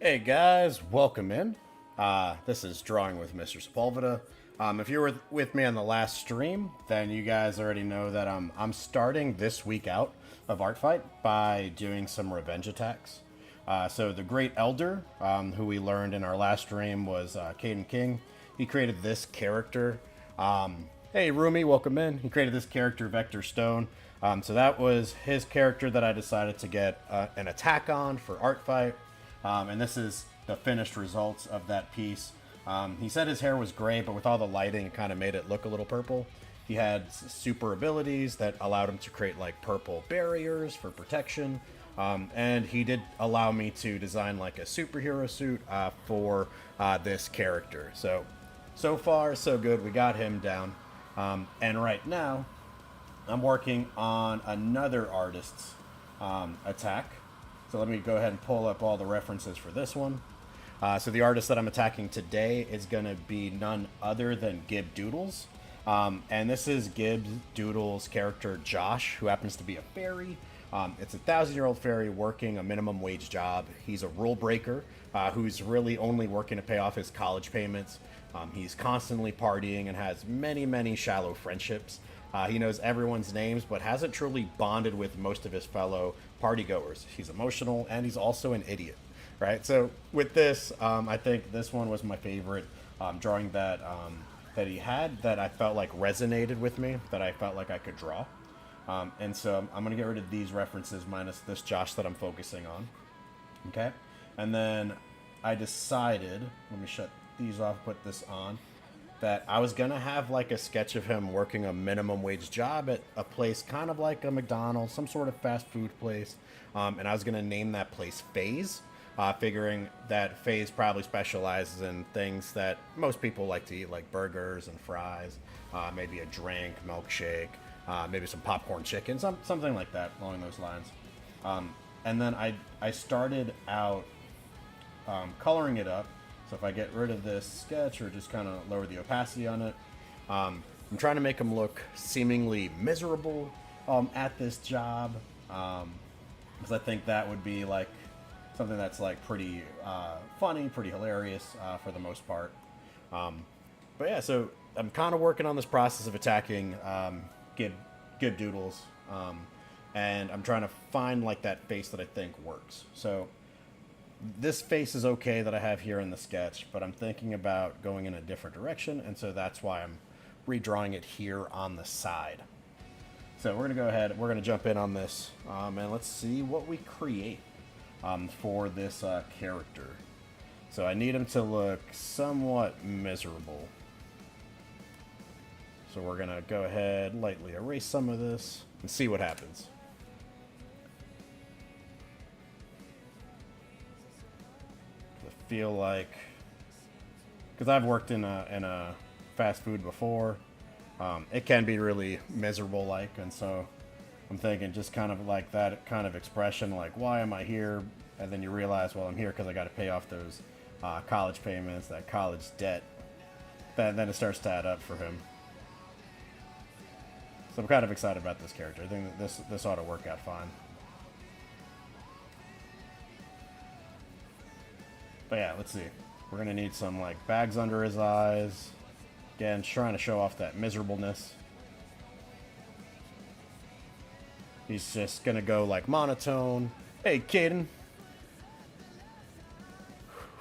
Hey guys, welcome in. This is Drawing with Mr. Sepulveda. If you were with me on the last stream, then you guys already know that I'm starting this week out of Art Fight by doing some revenge attacks. So the Great Elder, who we learned in our last stream, was Caden King. He created this character. Hey Rumi, welcome in. He created this character, Vector Stone. So that was his character that I decided to get an attack on for Art Fight. And this is the finished results of that piece. He said his hair was gray, but with all the lighting, it kind of made it look a little purple. He had super abilities that allowed him to create like purple barriers for protection. And he did allow me to design like a superhero suit for this character. So far, so good. We got him down. And right now, I'm working on another artist's attack. So let me go ahead and pull up all the references for this one. So the artist that I'm attacking today is going to be none other than Gib Doodles. And this is Gib Doodles' character Josh, who happens to be a fairy. It's a 1,000-year-old fairy working a minimum wage job. He's a rule breaker who's really only working to pay off his college payments. He's constantly partying and has many, many shallow friendships. He knows everyone's names, but hasn't truly bonded with most of his fellow partygoers. He's emotional, and he's also an idiot, right? So with this, I think this one was my favorite drawing that he had that I felt like resonated with me, that I felt like I could draw. And so I'm going to get rid of these references minus this Josh that I'm focusing on. Okay? And then I decided, let me shut these off, put this on, that I was gonna have like a sketch of him working a minimum wage job at a place kind of like a McDonald's, some sort of fast food place, and I was gonna name that place Phase, figuring that Phase probably specializes in things that most people like to eat, like burgers and fries, maybe a drink, milkshake, maybe some popcorn chicken, something like that along those lines. And then I started out coloring it up. So if I get rid of this sketch or just kind of lower the opacity on it, I'm trying to make him look seemingly miserable at this job, because I think that would be like something that's like pretty funny, pretty hilarious for the most part. But yeah, so I'm kind of working on this process of attacking Gib Doodles, and I'm trying to find like that face that I think works. So this face is okay that I have here in the sketch, but I'm thinking about going in a different direction, and so that's why I'm redrawing it here on the side. So we're going to go ahead, we're going to jump in on this, and let's see what we create for this character. So I need him to look somewhat miserable. So we're going to go ahead, lightly erase some of this, and see what happens. Feel like, because I've worked in a fast food before, it can be really miserable like, and so I'm thinking just kind of like that kind of expression, like, why am I here? And then you realize, well, I'm here because I got to pay off those college payments, that college debt. Then it starts to add up for him. So I'm kind of excited about this character. I think that this ought to work out fine. But yeah, let's see. We're going to need some like bags under his eyes. Again, trying to show off that miserableness. He's just going to go like monotone. Hey, Caden.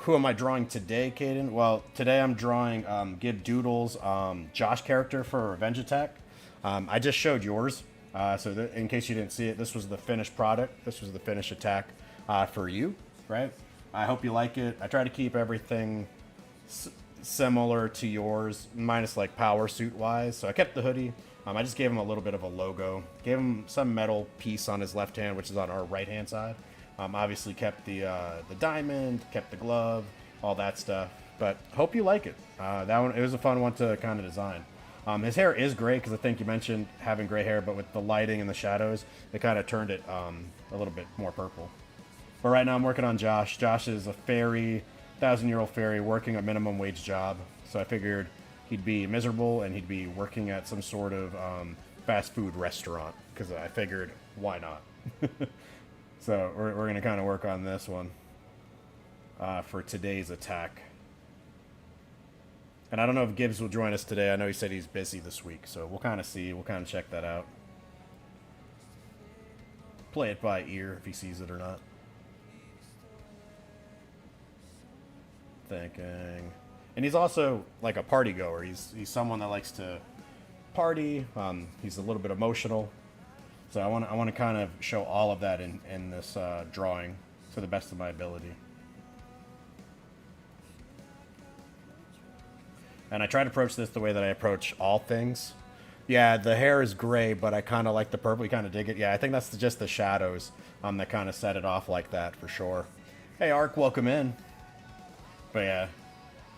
Who am I drawing today, Caden? Well, today I'm drawing Gib Doodles' Josh character for a revenge attack. I just showed yours. So in case you didn't see it, this was the finished product. This was the finished attack for you, right? I hope you like it. I try to keep everything similar to yours, minus like power suit wise. So I kept the hoodie. I just gave him a little bit of a logo. Gave him some metal piece on his left hand, which is on our right hand side. Obviously kept the diamond, kept the glove, all that stuff. But hope you like it. That one, it was a fun one to kind of design. His hair is gray because I think you mentioned having gray hair, but with the lighting and the shadows, it kind of turned it a little bit more purple. But right now I'm working on Josh. Josh is a fairy, 1,000-year-old fairy working a minimum wage job. So I figured he'd be miserable and he'd be working at some sort of fast food restaurant because I figured, why not? So we're going to kind of work on this one. for today's attack. And I don't know if Gibbs will join us today. I know he said he's busy this week, so we'll kind of see. We'll kind of check that out. Play it by ear if he sees it or not. Thinking. And he's also like a party goer. He's someone that likes to party. He's a little bit emotional. So I want to kind of show all of that in this drawing to the best of my ability. And I try to approach this the way that I approach all things. Yeah, the hair is gray, but I kind of like the purple. You kind of dig it. Yeah, I think that's just the shadows that kind of set it off like that for sure. Hey, Ark, welcome in. But yeah,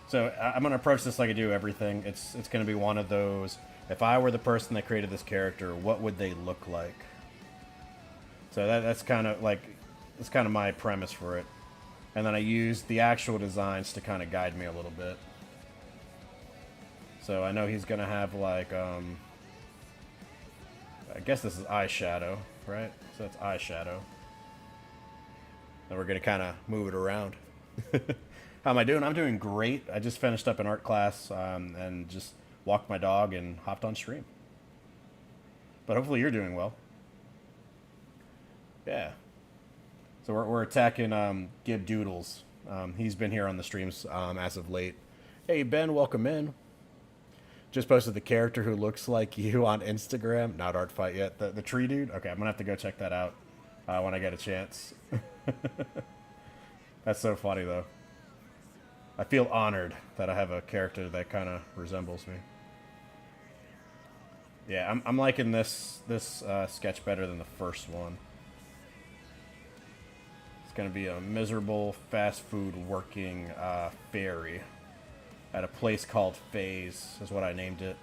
so I'm going to approach this like I do everything. It's going to be one of those, if I were the person that created this character, what would they look like? So that's kind of like, that's kind of my premise for it. And then I use the actual designs to kind of guide me a little bit. So I know he's going to have like, I guess this is eyeshadow, right? So that's eyeshadow. And we're going to kind of move it around. How am I doing? I'm doing great. I just finished up an art class and just walked my dog and hopped on stream. But hopefully you're doing well. Yeah. So we're attacking Gib Doodles. He's been here on the streams as of late. Hey, Ben, welcome in. Just posted the character who looks like you on Instagram. Not art fight yet. The tree dude? Okay, I'm going to have to go check that out when I get a chance. That's so funny, though. I feel honored that I have a character that kind of resembles me. Yeah, I'm liking this sketch better than the first one. It's going to be a miserable fast food working fairy at a place called Phase, is what I named it.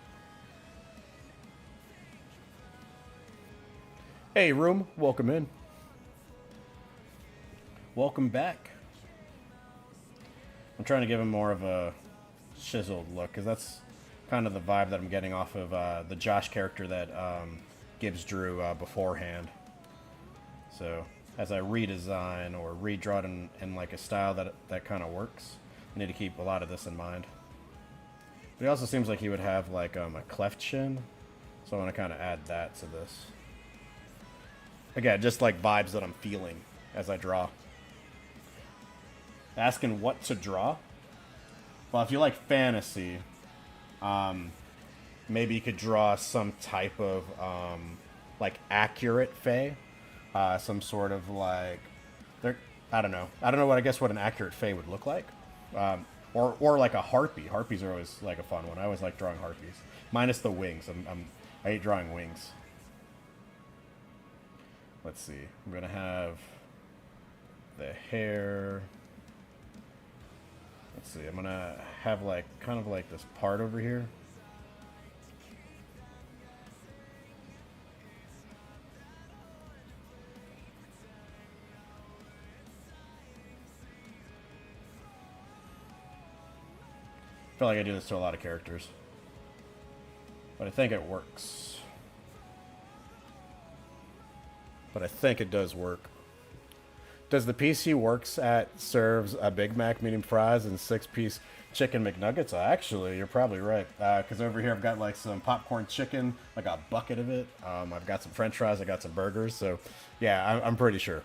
Hey, Room, welcome in. Welcome back. I'm trying to give him more of a chiseled look, because that's kind of the vibe that I'm getting off of the Josh character that Gibbs drew beforehand. So, as I redesign or redraw it in like a style that kind of works, I need to keep a lot of this in mind. But he also seems like he would have like a cleft chin, so I want to kind of add that to this. Again, just like vibes that I'm feeling as I draw. Asking what to draw? Well, if you like fantasy, maybe you could draw some type of like accurate fae, some sort of like I don't know what I guess what an accurate fae would look like. Or like a harpy. Harpies are always like a fun one. I always like drawing harpies. Minus the wings. I hate drawing wings. Let's see. I'm going to have the hair. Let's see. I'm going to have like kind of like this part over here. I feel like I do this to a lot of characters, but I think it works. But I think it does work. Does the piece he works at serves a Big Mac, medium fries, and 6-piece chicken McNuggets? Actually, you're probably right. Because over here I've got like some popcorn chicken, like a bucket of it. I've got some French fries. I got some burgers. So, yeah, I'm pretty sure.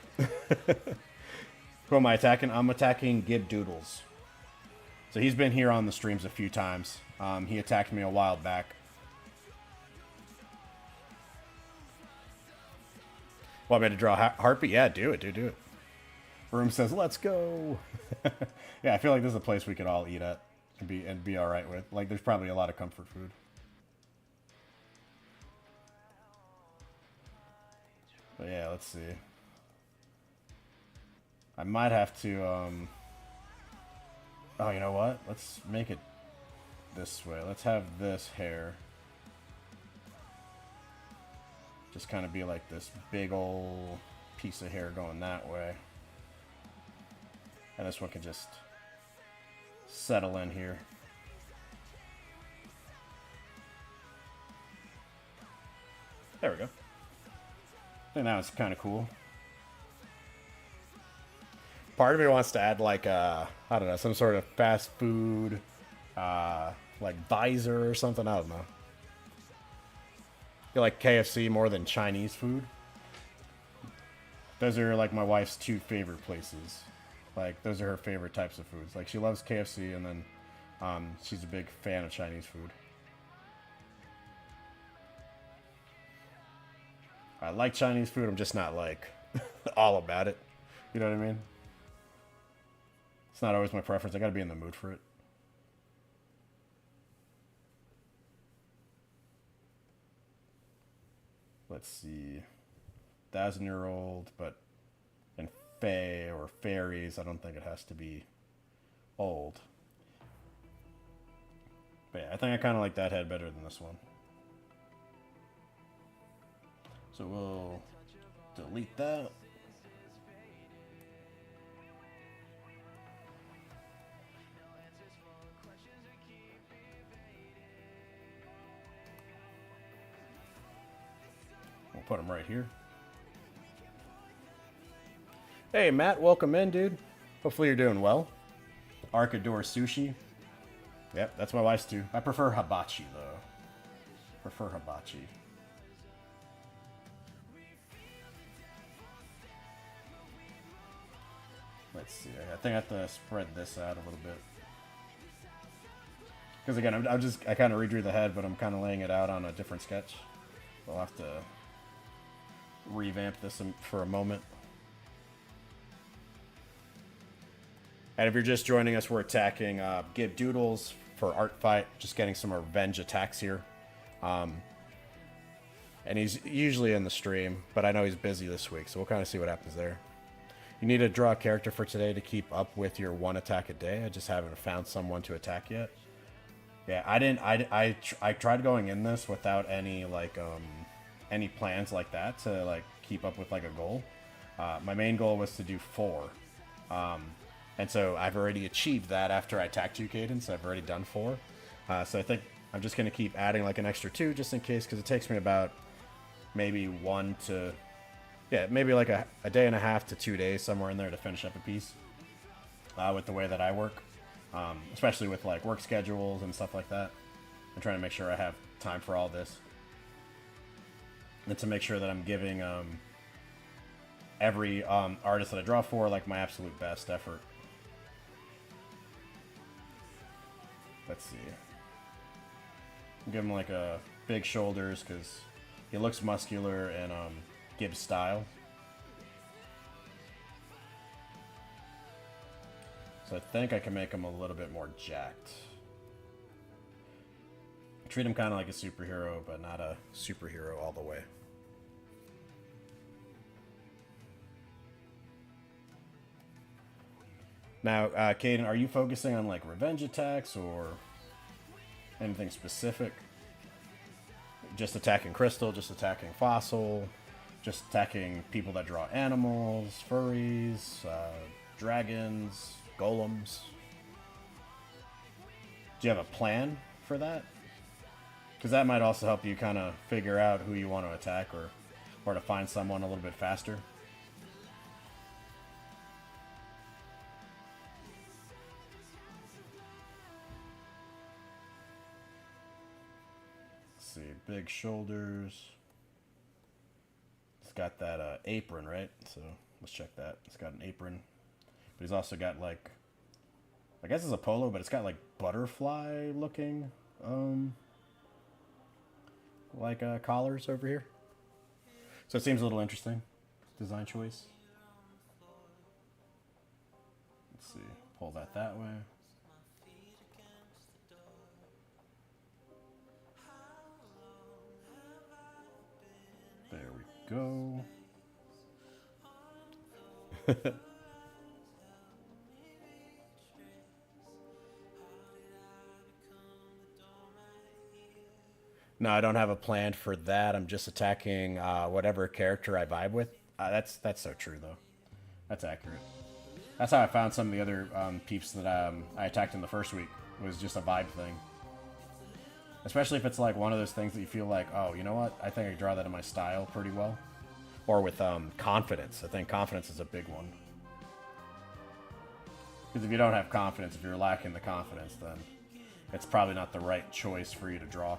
Who am I attacking? I'm attacking Gib Doodles. So he's been here on the streams a few times. He attacked me a while back. Want me to draw Harpy? Yeah, do it, do it. Room says, let's go. Yeah, I feel like this is a place we could all eat at and be all right with. Like, there's probably a lot of comfort food. But yeah, let's see. I might have to, oh, you know what? Let's make it this way. Let's have this hair just kind of be like this big old piece of hair going that way. And this one can just settle in here. There we go. I think that was kind of cool. Part of me wants to add like I don't know, some sort of fast food, like visor or something. I don't know. You like KFC more than Chinese food? Those are like my wife's two favorite places. Like those are her favorite types of foods. Like she loves KFC, and then she's a big fan of Chinese food. I like Chinese food. I'm just not like all about it. You know what I mean? It's not always my preference. I gotta be in the mood for it. Let's see. 1,000-year-old, but in fae or fairies, I don't think it has to be old. But yeah, I think I kind of like that head better than this one. So we'll delete that. We'll put them right here. Hey, Matt, welcome in, dude. Hopefully you're doing well. Arcador Sushi. Yep, that's my wife's too. I prefer hibachi, though. Prefer hibachi. Let's see. I think I have to spread this out a little bit. Because again, I kind of redrew the head, but I'm kind of laying it out on a different sketch. I'll have to revamp this for a moment. And if you're just joining us, we're attacking Gib Doodles for Art Fight. Just getting some revenge attacks here. And he's usually in the stream, but I know he's busy this week, so we'll kind of see what happens there. You need to draw a character for today to keep up with your one attack a day. I just haven't found someone to attack yet. Yeah, I didn't. I tried going in this without any like any plans like that to like keep up with like a goal. My main goal was to do 4. And so I've already achieved that after I attacked you, Cadence. I've already done 4. So I think I'm just going to keep adding like an extra 2 just in case, because it takes me about maybe 1 to... Yeah, maybe like a day and a half to 2 days, somewhere in there, to finish up a piece with the way that I work. Especially with like work schedules and stuff like that. I'm trying to make sure I have time for all this. And to make sure that I'm giving every artist that I draw for like my absolute best effort. Let's see. Give him like a big shoulders because he looks muscular and Gibbs style. So I think I can make him a little bit more jacked. Treat him kind of like a superhero, but not a superhero all the way. Now, Caden, are you focusing on like revenge attacks or anything specific? Just attacking Crystal, just attacking Fossil, just attacking people that draw animals, furries, dragons, golems. Do you have a plan for that? Because that might also help you kind of figure out who you want to attack or to find someone a little bit faster. Let's see, big shoulders. It's got that apron, right? So let's check that. It's got an apron. But he's also got like, I guess it's a polo, but it's got like butterfly looking like collars over here. So it seems a little interesting. Design choice. Let's see. Pull that way. There we go. No, I don't have a plan for that. I'm just attacking whatever character I vibe with. That's so true, though. That's accurate. That's how I found some of the other peeps that I attacked in the first week. It was just a vibe thing. Especially if it's like one of those things that you feel like, oh, you know what? I think I draw that in my style pretty well. Or with confidence. I think confidence is a big one. Because if you don't have confidence, if you're lacking the confidence, then it's probably not the right choice for you to draw.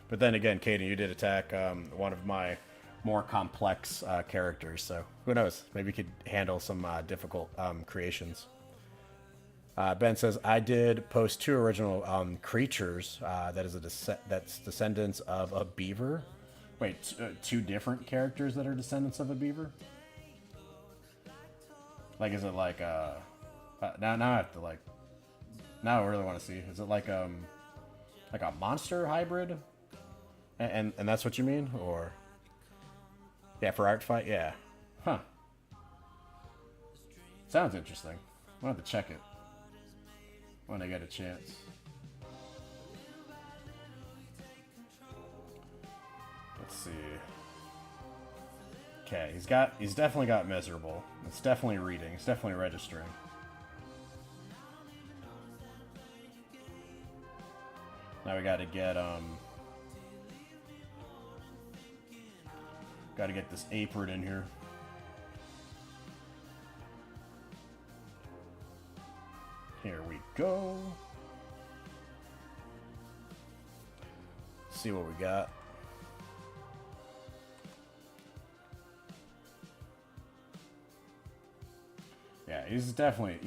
But then again, Kaden, you did attack one of my more complex characters, so who knows? Maybe you could handle some difficult creations. Ben says, I did post 2 original creatures that is that's descendants of a beaver. Wait, 2 different characters that are descendants of a beaver? Like, is it like now I have to like, now I really want to see. Is it like a monster hybrid? And that's what you mean, or yeah, for art fight, yeah, huh? Sounds interesting. I'll have to check it when I get a chance. Let's see. Okay, he's definitely got miserable. It's definitely reading. It's definitely registering. Now we got to get got to get this apron in here. Here we go. See what we got. Yeah, he's definitely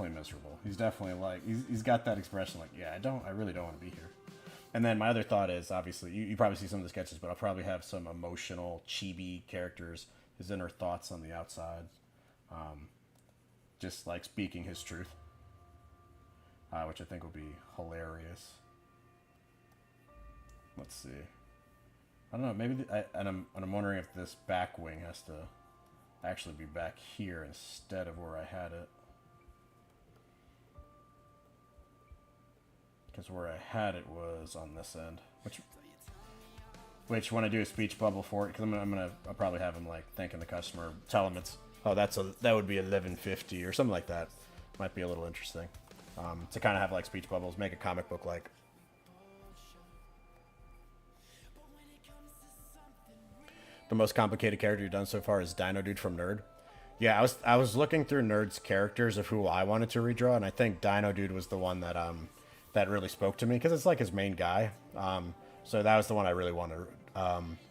miserable. He's definitely like he's got that expression like, yeah, I really don't want to be here. And then my other thought is, obviously, you probably see some of the sketches, but I'll probably have some emotional, chibi characters, his inner thoughts on the outside, just like speaking his truth, which I think will be hilarious. Let's see. I don't know. Maybe I'm wondering if this back wing has to actually be back here instead of where I had it. Because where I had it was on this end. Which when I do a speech bubble for it, because I'll probably have him like thanking the customer, tell him it's, oh, that would be 1150 or something like that. Might be a little interesting. To kind of have like speech bubbles, make a comic book like. The most complicated character you've done so far is Dino Dude from Nerd. Yeah, I was looking through Nerd's characters of who I wanted to redraw, and I think Dino Dude was the one that that really spoke to me because it's like his main guy. So that was the one I really want to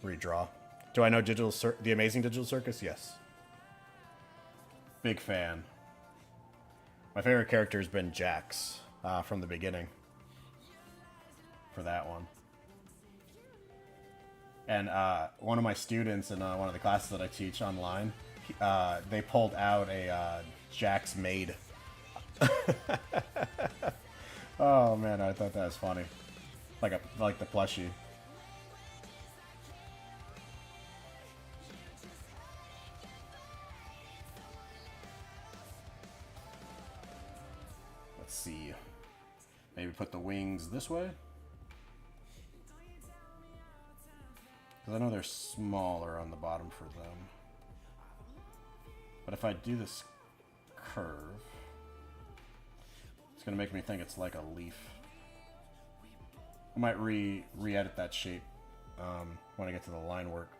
redraw. Do I know The Amazing Digital Circus? Yes. Big fan. My favorite character has been Jax from the beginning. For that one. And one of my students in one of the classes that I teach online, they pulled out a Jax maid. Oh man, I thought that was funny. Like the plushie. Let's see. Maybe put the wings this way. Because I know they're smaller on the bottom for them. But if I do this curve, it's going to make me think it's like a leaf. I might re-edit that shape when I get to the line work.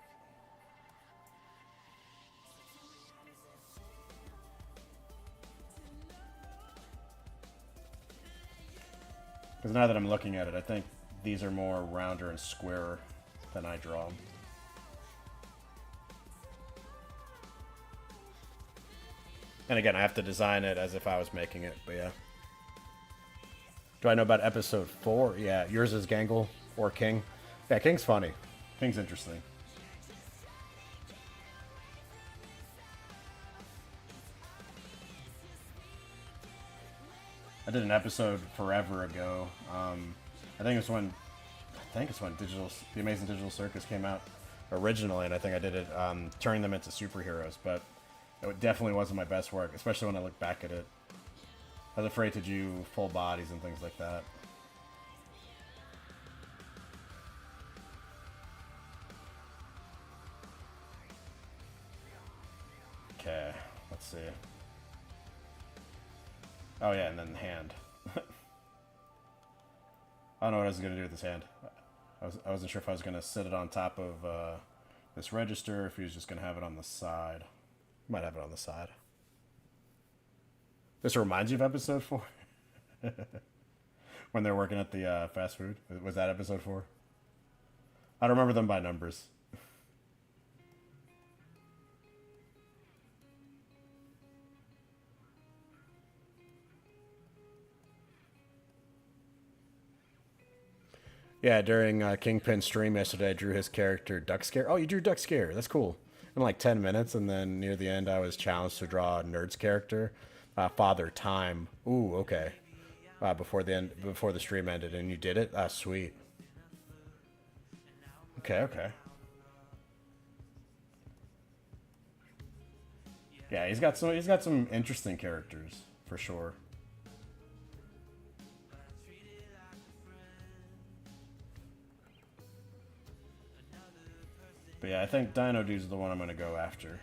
Because now that I'm looking at it, I think these are more rounder and squarer than I draw them. And again, I have to design it as if I was making it, but yeah. Do I know about episode 4? Yeah, yours is Gangle or King. Yeah, King's funny. King's interesting. I did an episode forever ago. I think it's when The Amazing Digital Circus came out originally, and I think I did it turning them into superheroes, but it definitely wasn't my best work, especially when I look back at it. I was afraid to do full bodies and things like that. Okay, let's see. Oh yeah, and then the hand. I don't know what I was going to do with this hand. I wasn't sure if I was going to set it on top of this register, or if he was just going to have it on the side. Might have it on the side. This reminds you of episode 4? When they're working at the fast food? Was that episode 4? I don't remember them by numbers. Yeah, during Kingpin's stream yesterday, I drew his character Duck Scare. Oh, you drew Duck Scare. That's cool. In like 10 minutes, and then near the end, I was challenged to draw a Nerd's character, Father Time. Ooh, okay. Before the end, before the stream ended, and you did it. Ah, sweet. Okay, okay. Yeah, he's got some interesting characters for sure. But yeah, I think Dino Dude's the one I'm gonna go after.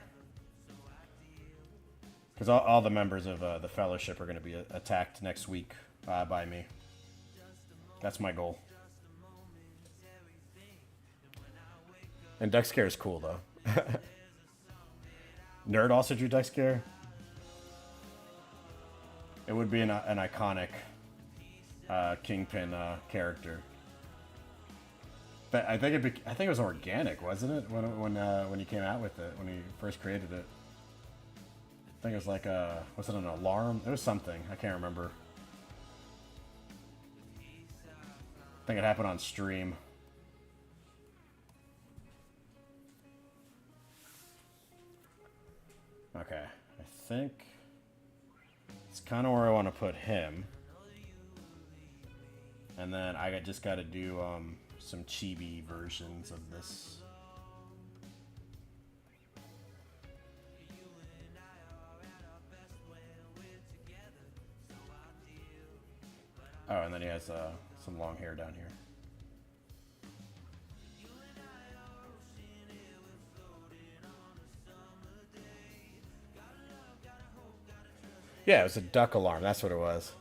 Because all the members of the Fellowship are going to be attacked next week by me. That's my goal. And Duck Scare is cool, though. Nerd also drew Duck Scare. It would be an iconic Kingpin character. But I think it was organic, wasn't it? When he came out with it, when he first created it. I think it was like was it an alarm? It was something. I can't remember. I think it happened on stream. Okay, I think it's kind of where I want to put him. And then I just got to do some chibi versions of this. Oh, and then he has some long hair down here. Yeah, it was a duck alarm. That's what it was.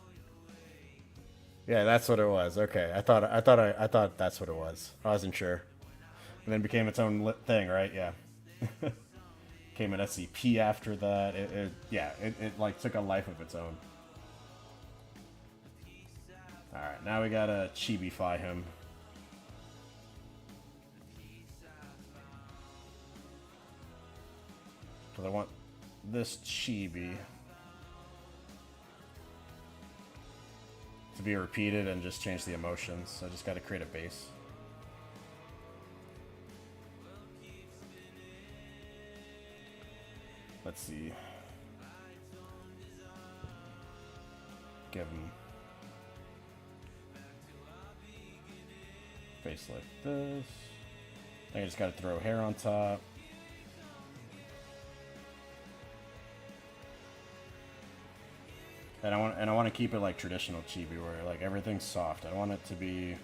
Yeah, that's what it was. Okay, I thought that's what it was. I wasn't sure. And then became its own thing, right? Yeah. Came an SCP after that. It like took a life of its own. Alright, now we gotta chibify him. Because I want this chibi to be repeated and just change the emotions. So I just gotta create a base. Let's see. Give him face like this. I think I just gotta throw hair on top. And I want to keep it like traditional chibi, where like everything's soft. I want it to be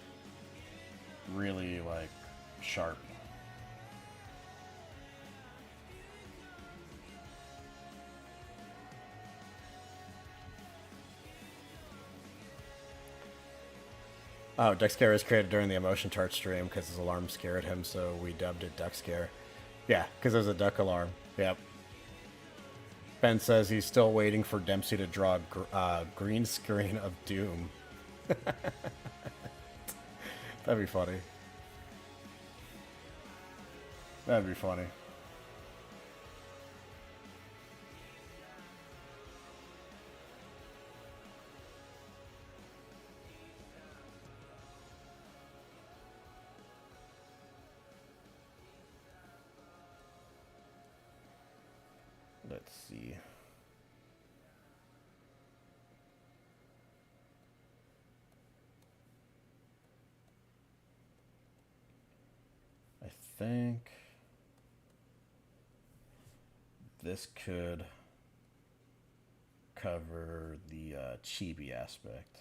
really like sharp. Oh, Duck Scare was created during the emotion chart stream because his alarm scared him, so we dubbed it Duck Scare. Yeah, because it was a duck alarm. Yep. Ben says he's still waiting for Dempsey to draw green screen of Doom. That'd be funny. That'd be funny. Let's see. I think this could cover the chibi aspect.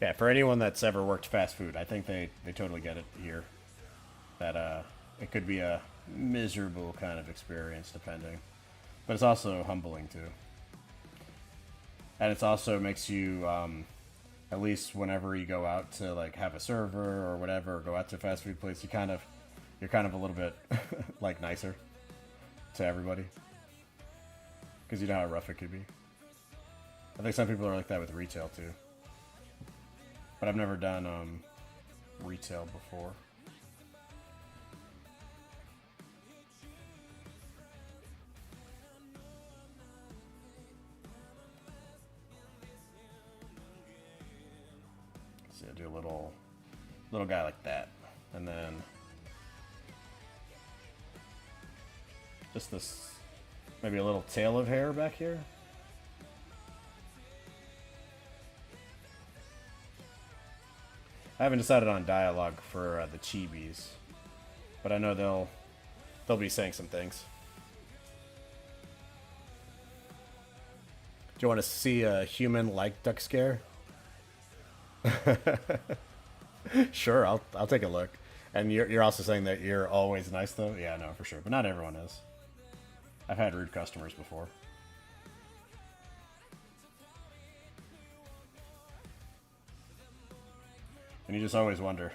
Yeah, for anyone that's ever worked fast food, I think they totally get it here. That it could be a miserable kind of experience, depending. But it's also humbling, too. And it also makes you At least whenever you go out to like have a server or whatever, or go out to a fast food place, you're kind of a little bit like nicer to everybody because you know how rough it could be. I think some people are like that with retail too, but I've never done retail before. So do a little guy like that, and then just this, maybe a little tail of hair back here. I haven't decided on dialogue for the chibis, but I know they'll be saying some things. Do you want to see a human like duck scare? Sure, I'll take a look. And you're also saying that you're always nice though? Yeah, no, for sure. But not everyone is. I've had rude customers before. And you just always wonder,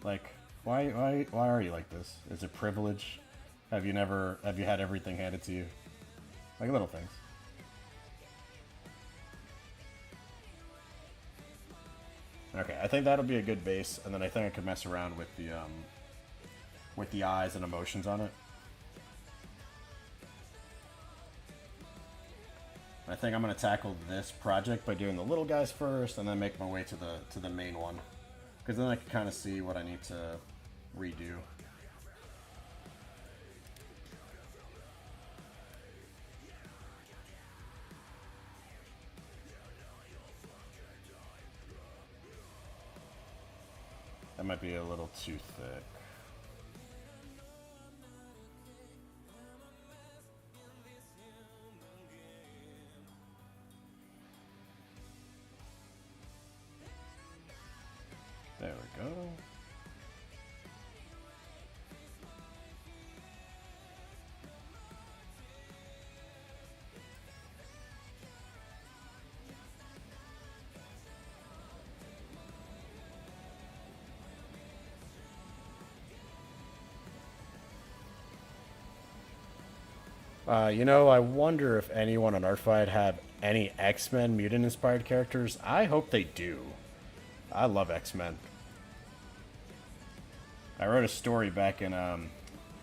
like, why are you like this? Is it privilege? Have you had everything handed to you? Like little things. Okay, I think that'll be a good base, and then I think I could mess around with the eyes and emotions on it. I think I'm gonna tackle this project by doing the little guys first, and then make my way to the main one, because then I can kind of see what I need to redo. That might be a little too thick. There we go. You know, I wonder if anyone on Artfight have any X-Men mutant-inspired characters. I hope they do. I love X-Men. I wrote a story back in, I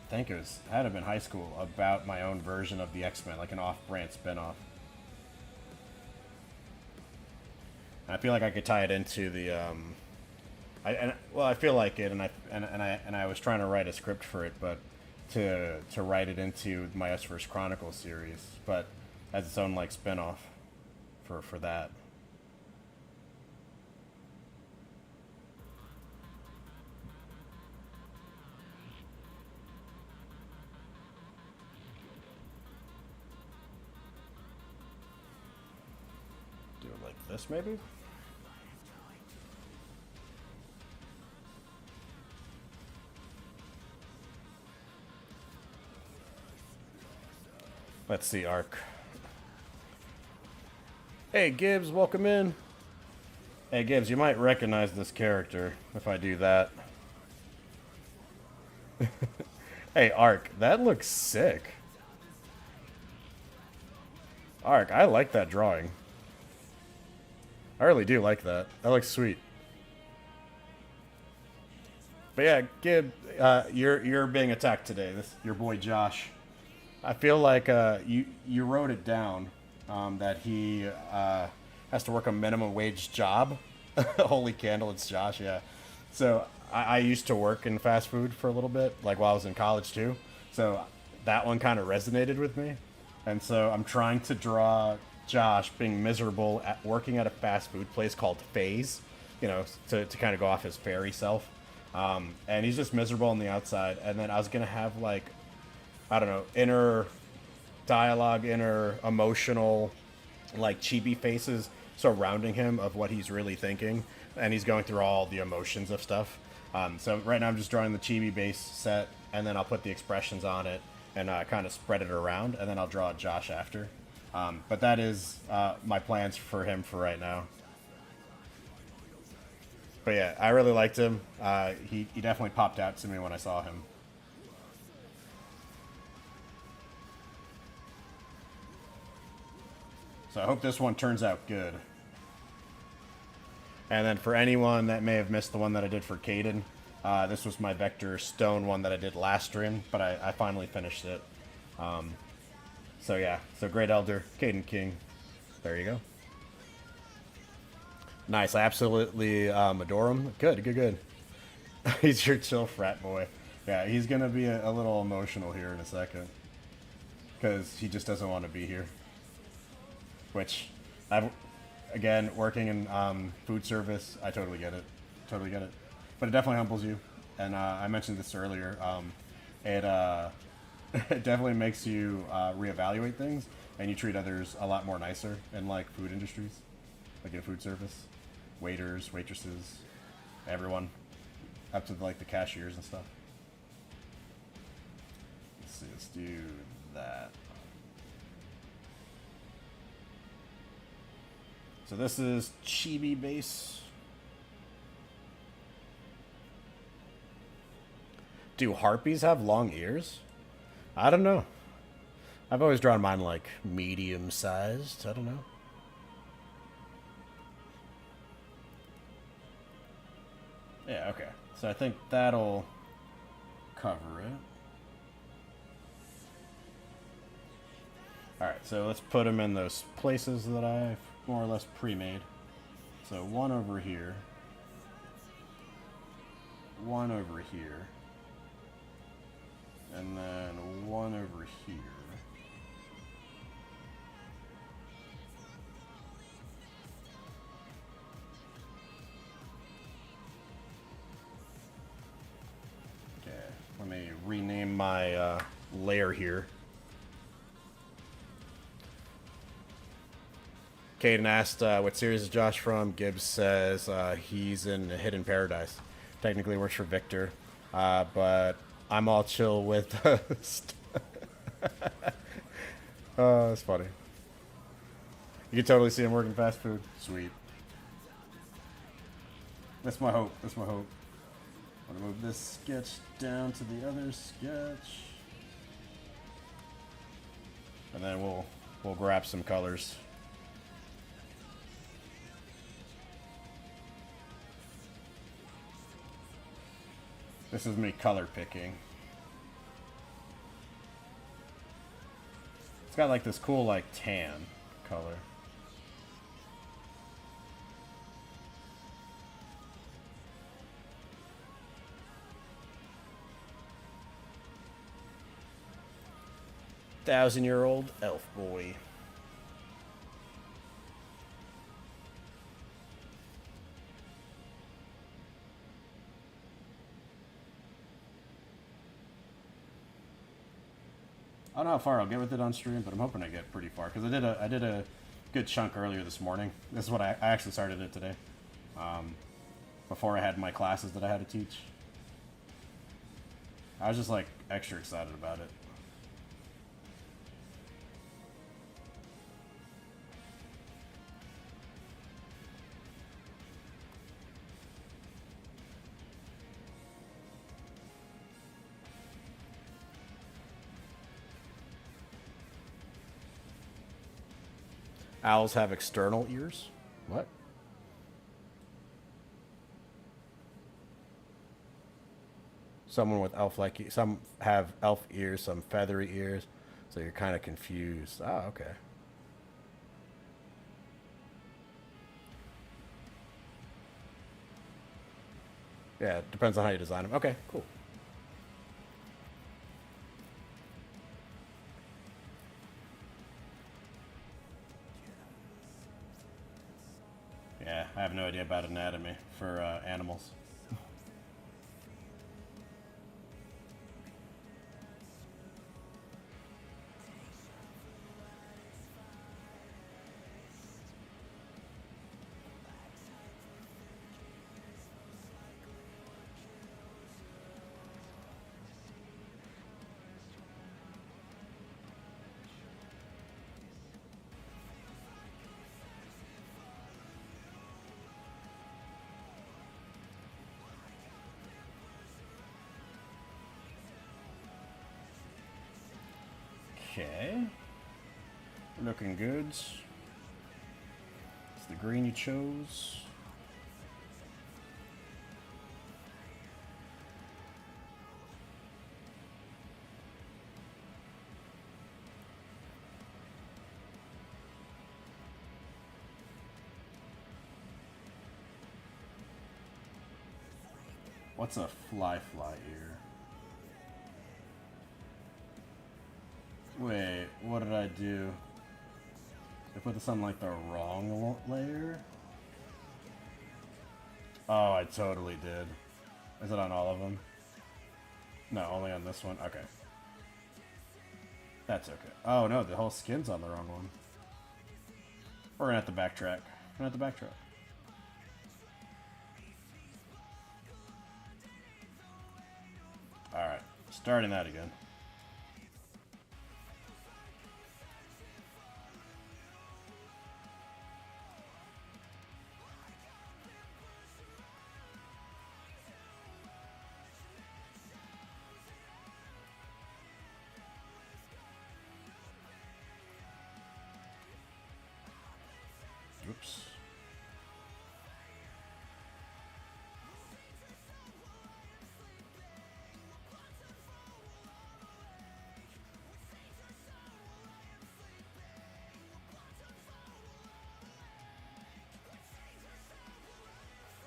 think it had to have been high school, about my own version of the X-Men, like an off-brand spin-off. I feel like I could tie it into the, I feel like it, and I was trying to write a script for it, but to write it into my Us Chronicles series, but as its own like spin-off for that. Do it like this, maybe? Let's see, Arc. Hey, Gibbs, welcome in. Hey, Gibbs, you might recognize this character if I do that. Hey, Arc, that looks sick. Arc, I like that drawing. I really do like that. That looks sweet. But yeah, Gib, you're being attacked today. This your boy Josh. I feel like you wrote it down that he has to work a minimum wage job. Holy candle, it's Josh, yeah. So I used to work in fast food for a little bit, like while I was in college too. So that one kind of resonated with me. And so I'm trying to draw Josh being miserable at working at a fast food place called Phase, you know, to kind of go off his fairy self. And he's just miserable on the outside. And then I was going to have like, I don't know, inner dialogue, inner emotional, like chibi faces surrounding him of what he's really thinking. And he's going through all the emotions of stuff. So right now I'm just drawing the chibi base set, and then I'll put the expressions on it and kind of spread it around, and then I'll draw Josh after. But that is my plans for him for right now. But yeah, I really liked him. He definitely popped out to me when I saw him. So I hope this one turns out good. And then for anyone that may have missed the one that I did for Caden, this was my Vector Stone one that I did last stream, but I finally finished it. So yeah, so Great Elder, Caden King. There you go. Nice, I absolutely adore him. Good, good, good. He's your chill frat boy. Yeah, he's going to be a little emotional here in a second. Because he just doesn't want to be here. Which, again, working in food service, I totally get it. Totally get it. But it definitely humbles you. And I mentioned this earlier. It it definitely makes you reevaluate things. And you treat others a lot more nicer in, like, food industries. Like in food service. Waiters, waitresses, everyone. Up to, like, the cashiers and stuff. Let's see, let's do that. So this is Chibi base. Do harpies have long ears? I don't know. I've always drawn mine like medium-sized. I don't know. Yeah, okay. So I think that'll cover it. Alright, so let's put them in those places that I've more or less pre-made. So one over here. One over here. And then one over here. Okay, let me rename my layer here. Caden asked, what series is Josh from? Gibbs says he's in Hidden Paradise. Technically works for Victor, but I'm all chill with oh, that's funny. You can totally see him working fast food. Sweet. That's my hope. That's my hope. I'm gonna move this sketch down to the other sketch. And then we'll grab some colors. This is me color picking. It's got like this cool like tan color. Thousand-year-old elf boy. I don't know how far I'll get with it on stream, but I'm hoping I get pretty far because I did a good chunk earlier this morning. This is what I actually started it today, before I had my classes that I had to teach. I was just like extra excited about it. Owls have external ears? What? Someone with elf-like... Some have elf ears, some feathery ears. So you're kind of confused. Oh, okay. Yeah, it depends on how you design them. Okay, cool. Yeah, I have no idea about anatomy for animals. Okay. Looking good. It's the green you chose. What's a fly ear? Wait, what did I do? I put this on like the wrong layer? Oh, I totally did. Is it on all of them? No, only on this one? Okay. That's okay. Oh no, the whole skin's on the wrong one. We're gonna have to backtrack. We're gonna have to backtrack. Alright, starting that again. Oops.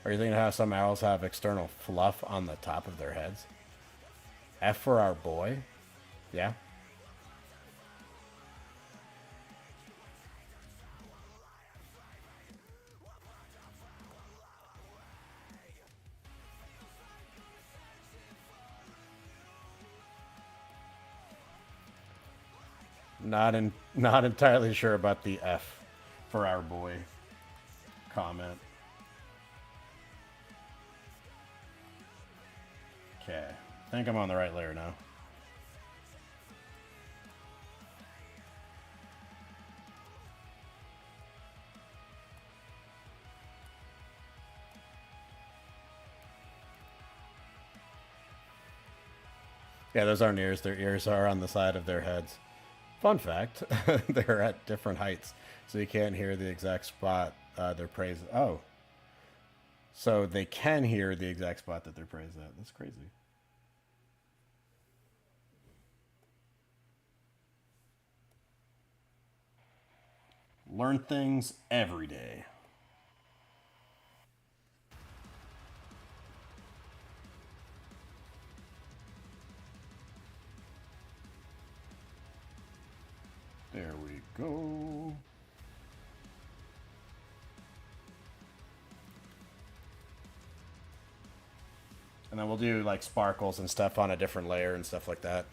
Are you thinking how some owls have external fluff on the top of their heads? F for our boy? Yeah? Not entirely sure about the F for our boy comment. Okay, I think I'm on the right layer now. Yeah, those aren't ears. Their ears are on the side of their heads. Fun fact, they're at different heights, so you can't hear the exact spot they're praised. Oh. So they can hear the exact spot that they're praised at. That's crazy. Learn things every day. There we go. And then we'll do like sparkles and stuff on a different layer and stuff like that.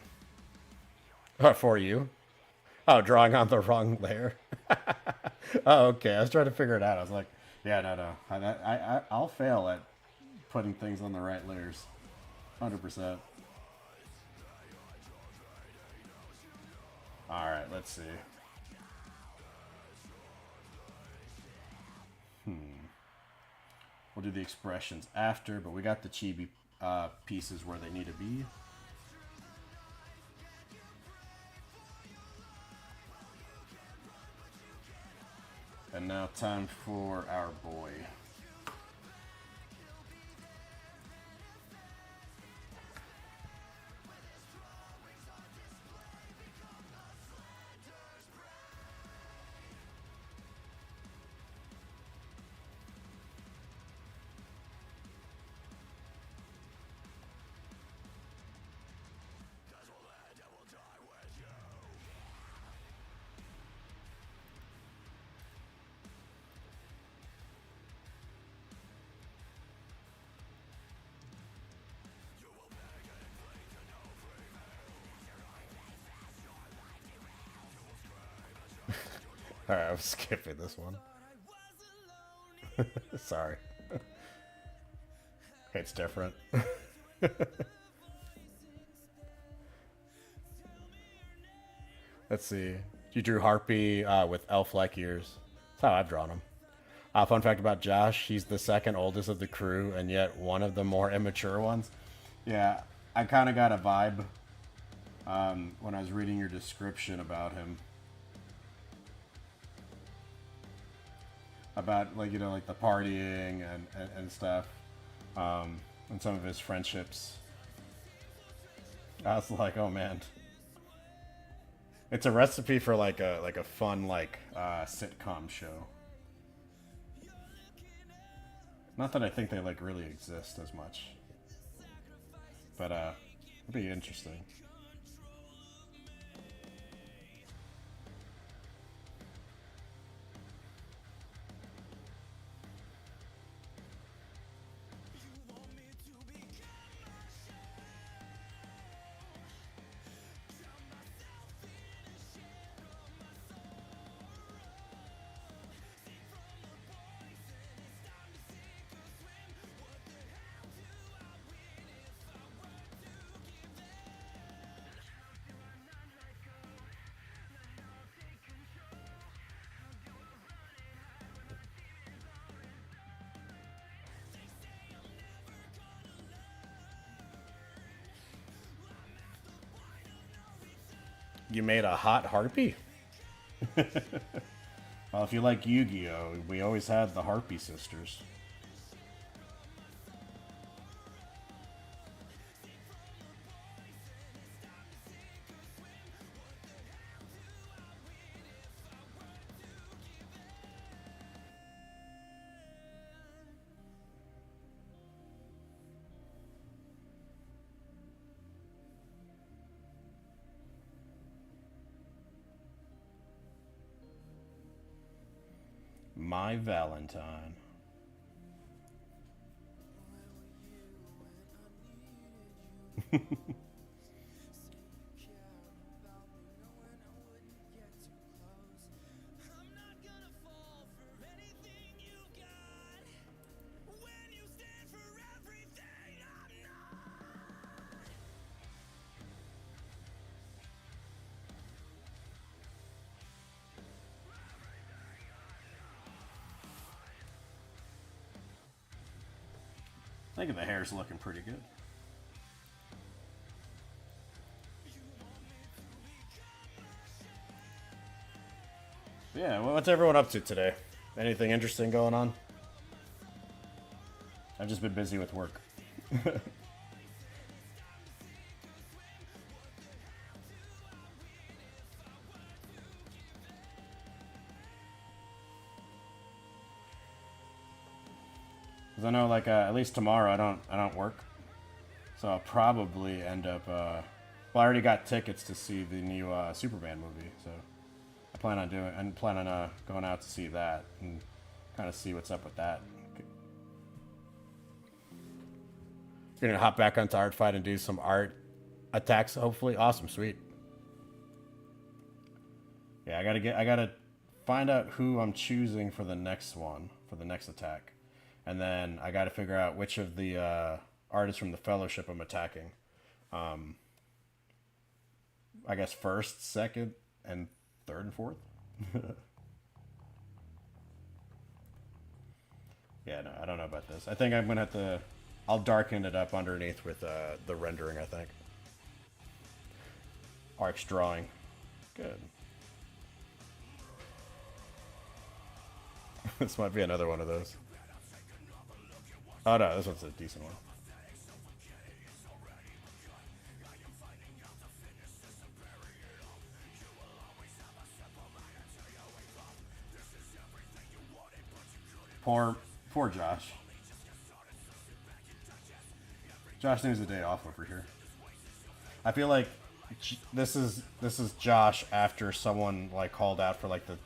For you? Oh, drawing on the wrong layer. Oh, okay. I was trying to figure it out. I was like, yeah, no. I'll fail at putting things on the right layers. 100%. Alright, let's see. We'll do the expressions after, but we got the chibi pieces where they need to be. And now time for our boy. Alright, I'm skipping this one. Sorry. It's different. Let's see. You drew Harpy with elf-like ears. That's how I've drawn him. Fun fact about Josh, he's the second oldest of the crew, and yet one of the more immature ones. Yeah, I kind of got a vibe when I was reading your description about him. About, like, you know, like the partying and stuff. And some of his friendships. I was like, oh man. It's a recipe for like a fun sitcom show. Not that I think they like really exist as much. But it'd be interesting. You made a hot harpy? Well, if you like Yu-Gi-Oh, we always had the Harpy Sisters. My Valentine. I think the hair's looking pretty good. Yeah, well, what's everyone up to today? Anything interesting going on? I've just been busy with work. Cause I know, like, at least tomorrow I don't work, so I'll probably end up. Well, I already got tickets to see the new Superman movie, so I plan on going out to see that and kind of see what's up with that. You're gonna hop back onto Art Fight and do some art attacks, hopefully. Awesome, sweet. Yeah, I gotta find out who I'm choosing for the next one, for the next attack. And then I got to figure out which of the artists from the Fellowship I'm attacking. I guess first, second, and third and fourth. Yeah, no, I don't know about this. I think I'm gonna have to. I'll darken it up underneath with the rendering. I think. Arcs drawing, good. This might be another one of those. Oh no, this one's a decent one. Poor Josh. Josh needs a day off over here. I feel like this is Josh after someone like called out for like the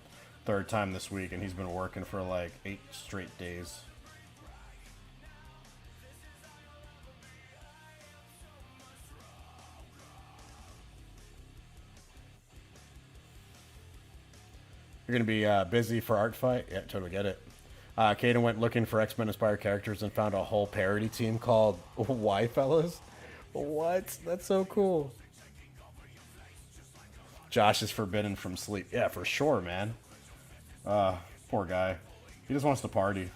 third time this week, and he's been working for like 8 straight days. You're gonna be busy for Art Fight? Yeah, totally get it. Kaden went looking for X-Men inspired characters and found a whole parody team called Why Fellas? What? That's so cool. Josh is forbidden from sleep. Yeah, for sure, man. Poor guy. He just wants to party.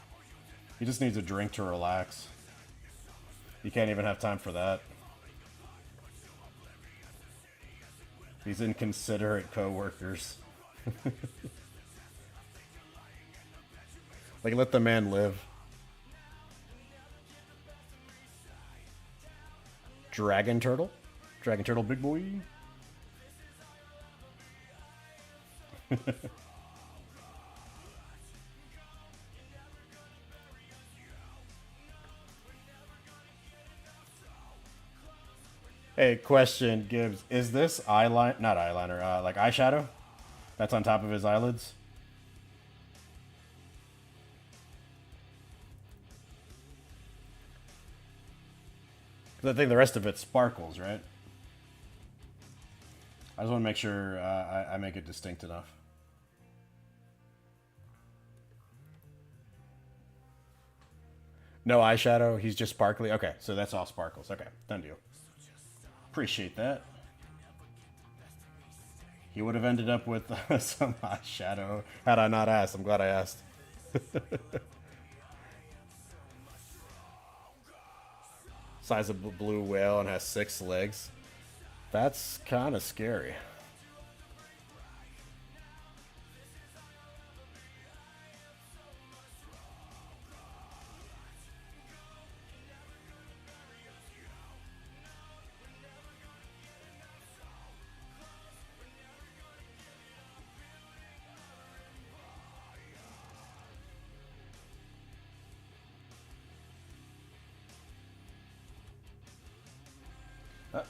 He just needs a drink to relax. You can't even have time for that. These inconsiderate coworkers. Like, let the man live. Dragon Turtle. Dragon Turtle, big boy. Hey, question, Gibbs. Is this eyeliner, not eyeliner, like eyeshadow that's on top of his eyelids? 'Cause I think the rest of it sparkles, right? I just want to make sure I make it distinct enough. No eyeshadow, he's just sparkly. Okay, so that's all sparkles. Okay, done deal. Appreciate that. He would have ended up with some eyeshadow had I not asked. I'm glad I asked. Size of blue whale and has 6 legs. That's kind of scary.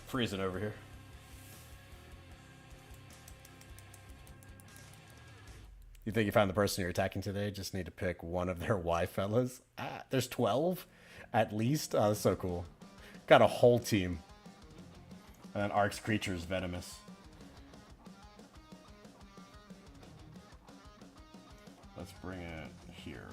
Freezing over here. You think you found the person you're attacking today? Just need to pick one of their Y fellas. Ah, there's 12 at least. Oh, that's so cool. Got a whole team. And then Ark's creature is venomous. Let's bring it here.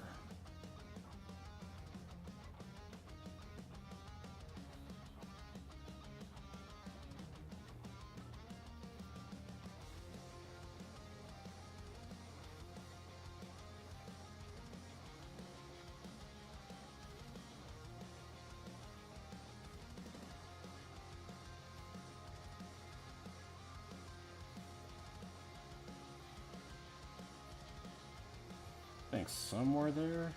Somewhere there.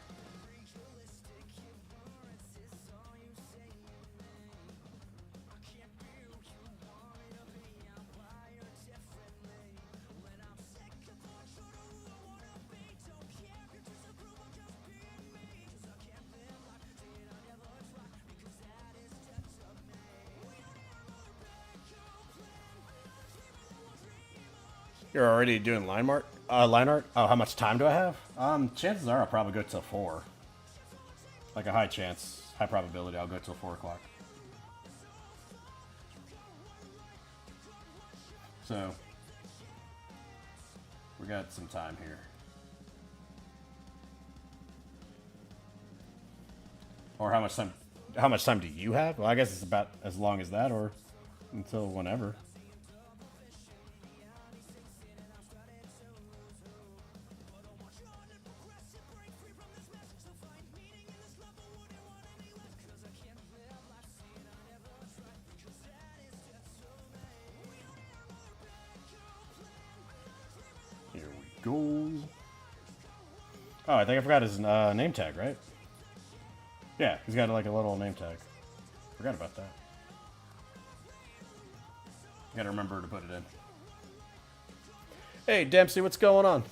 You're already doing line art? Line art? Oh, how much time do I have? Chances are I'll probably go till 4. Like a high chance, high probability I'll go till 4 o'clock. So, we got some time here. Or how much time? How much time do you have? Well, I guess it's about as long as that, or until whenever. Goals. Oh, I think I forgot his name tag, right? Yeah, he's got like a little name tag. Forgot about that. Gotta remember to put it in. Hey, Dempsey, what's going on?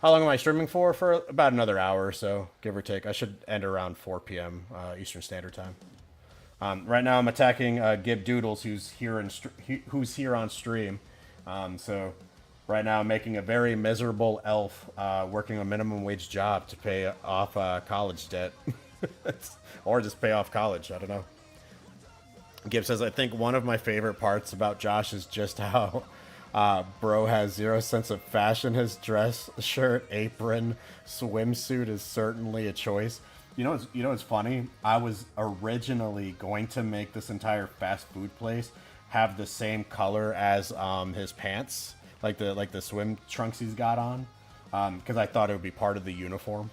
How long am I streaming for? For about another hour or so, give or take. I should end around 4 p.m. Eastern Standard Time. Right now, I'm attacking Gib Doodles, who's here on stream. So. Right now, I'm making a very miserable elf working a minimum wage job to pay off college debt. Or just pay off college, I don't know. Gibb says, I think one of my favorite parts about Josh is just how bro has zero sense of fashion. His dress, shirt, apron, swimsuit is certainly a choice. You know what's funny? I was originally going to make this entire fast food place have the same color as his pants. Like the swim trunks he's got on, because I thought it would be part of the uniform.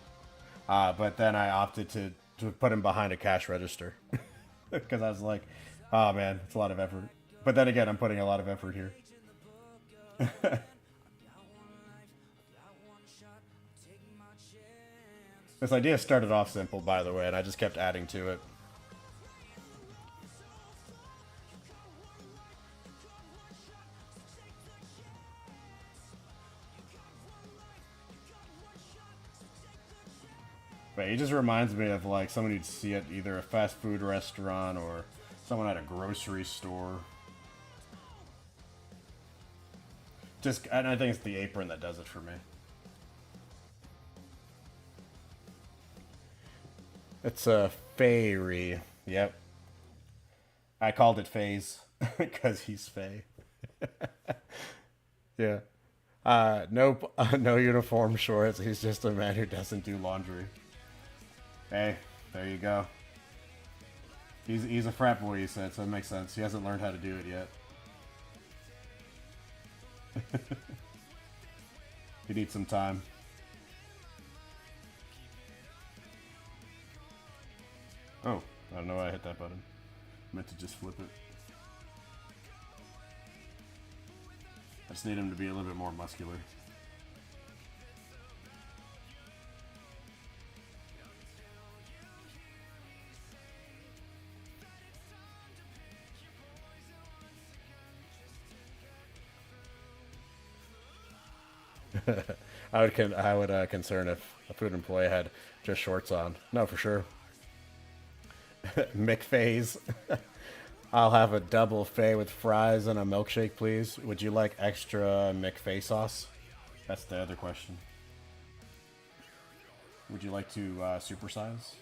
But then I opted to put him behind a cash register, because I was like, oh man, it's a lot of effort. But then again, I'm putting a lot of effort here. This idea started off simple, by the way, and I just kept adding to it. But he just reminds me of like someone you'd see at either a fast food restaurant or someone at a grocery store. Just, and I think it's the apron that does it for me. It's a fairy. Yep. I called it phase because he's Faye. Yeah. No, no uniform shorts. He's just a man who doesn't do laundry. Hey, there you go. He's a frat boy, he said, so it makes sense. He hasn't learned how to do it yet. He needs some time. Oh, I don't know why I hit that button. I meant to just flip it. I just need him to be a little bit more muscular. I would concern if a food employee had just shorts on. No, for sure. McFays. I'll have a double fay with fries and a milkshake, please. Would you like extra McFay sauce? That's the other question. Would you like to supersize?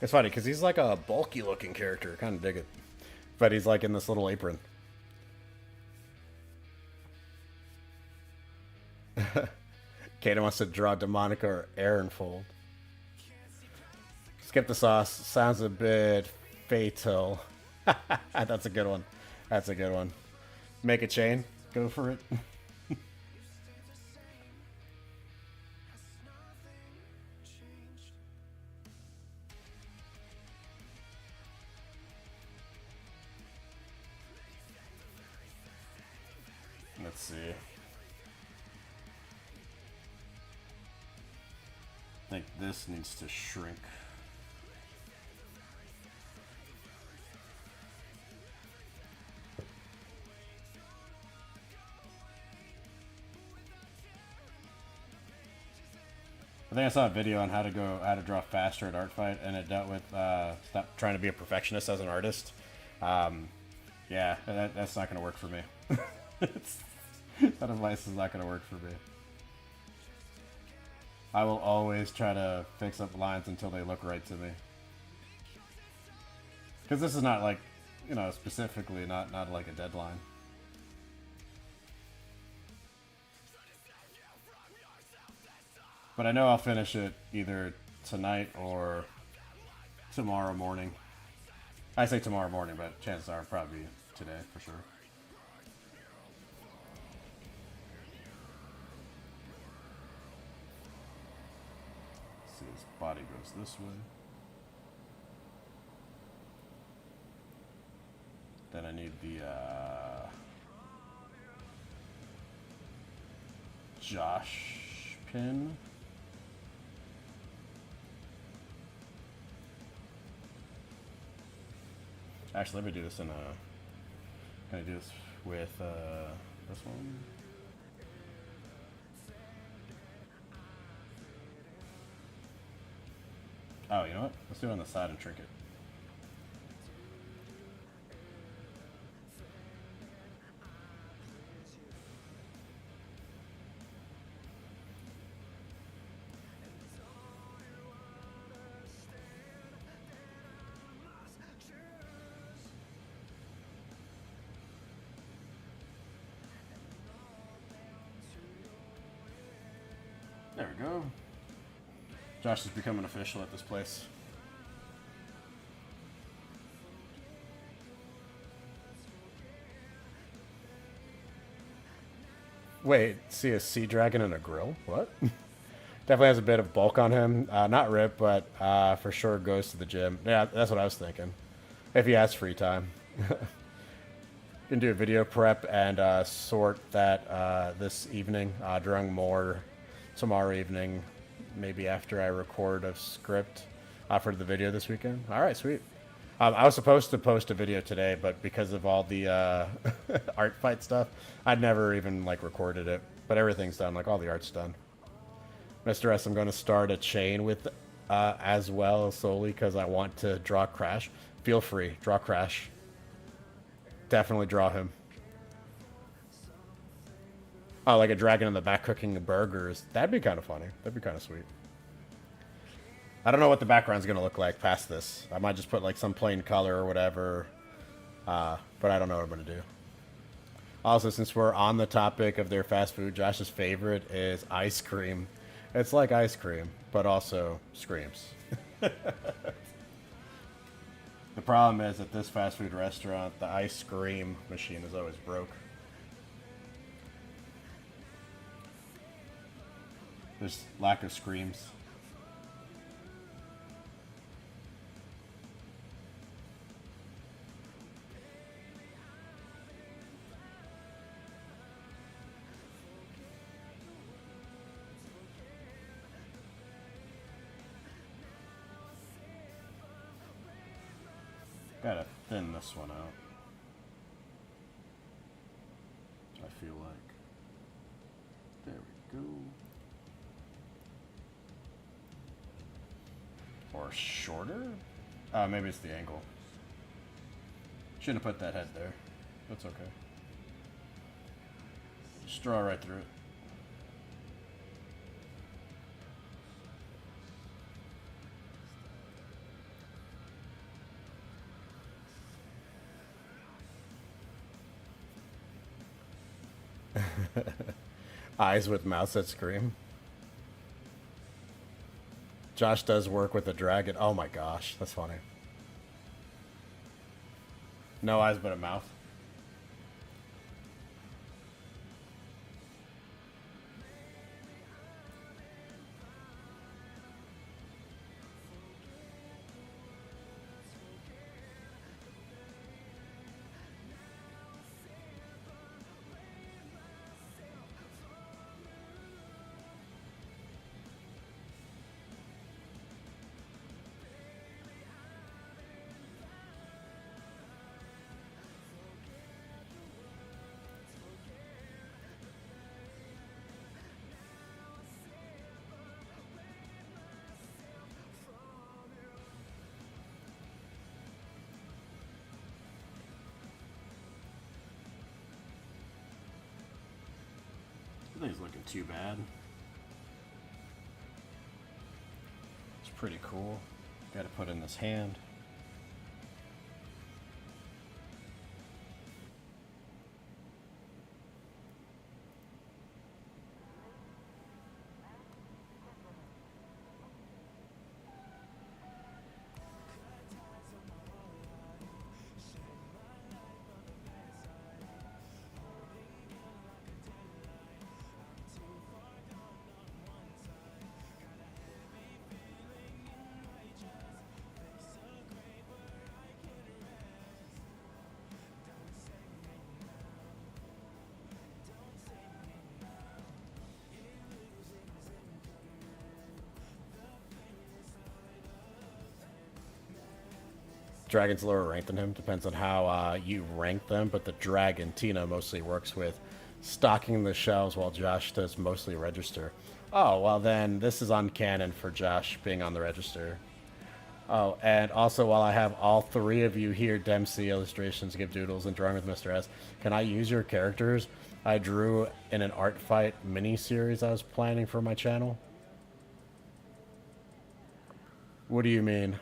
It's funny because he's like a bulky looking character. Kind of dig it. But he's like in this little apron. Kato wants to draw Demonica or Aaron Fold. Skip the sauce. Sounds a bit fatal. That's a good one. That's a good one. Make a chain. Go for it. Let's see. I think this needs to shrink. I think I saw a video on how to draw faster at Art Fight, and it dealt with stop trying to be a perfectionist as an artist. Yeah, that's not going to work for me. That advice is not going to work for me. I will always try to fix up lines until they look right to me. Because this is not like, you know, specifically not like a deadline. But I know I'll finish it either tonight or tomorrow morning. I say tomorrow morning, but chances are probably today for sure. Let's see, his body goes this way. Then I need the Josh pin. Actually, let me do this in a... Can I do this with this one? Oh, you know what? Let's do it on the side and trinket. There we go. Josh is becoming official at this place. Wait, see a sea dragon and a grill? What? Definitely has a bit of bulk on him. Not ripped, but for sure goes to the gym. Yeah, that's what I was thinking. If he has free time. Can do a video prep and sort that this evening during more tomorrow evening, maybe after I record a script for the video this weekend. All right, sweet. I was supposed to post a video today, but because of all the art fight stuff, I'd never even like recorded it. But everything's done, like all the art's done. Mr. S, I'm going to start a chain with as well solely because I want to draw Crash. Feel free, draw Crash. Definitely draw him. Oh, like a dragon in the back cooking burgers. That'd be kind of funny. That'd be kind of sweet. I don't know what the background's going to look like past this. I might just put like some plain color or whatever. But I don't know what I'm going to do. Also, since we're on the topic of their fast food, Josh's favorite is ice cream. It's like ice cream, but also screams. The problem is at this fast food restaurant, the ice cream machine is always broke. There's lack of screams. Gotta thin this one out. I feel like. There we go. Or shorter? Maybe it's the angle. Shouldn't have put that head there. That's okay. Just draw right through it. Eyes with mouths that scream. Josh does work with a dragon. Oh my gosh, that's funny. No eyes but a mouth. I think it's looking too bad. It's pretty cool. Gotta put in this hand. Dragon's lower ranked than him. Depends on how you rank them, but the dragon, Tina, mostly works with stocking the shelves while Josh does mostly register. Oh, well then this is on canon for Josh being on the register. Oh, and also while I have all three of you here, Dempsey, Illustrations, Give Doodles, and Drawing with Mr. S, can I use your characters I drew in an art fight mini-series I was planning for my channel? What do you mean?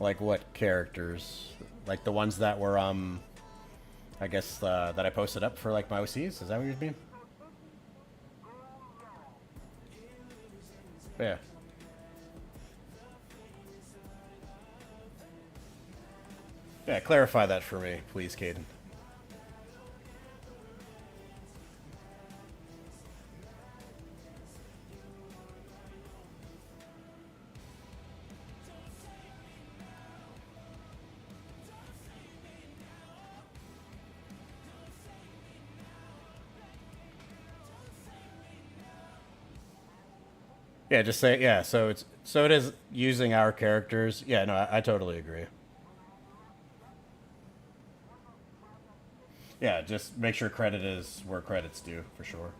Like what characters? Like the ones that were I guess that I posted up for like my OCs. Is that what you mean? Yeah. Yeah, clarify that for me, please, Caden. Yeah, just say yeah. So it is using our characters. Yeah, no, I totally agree. Yeah, just make sure credit is where credit's due for sure.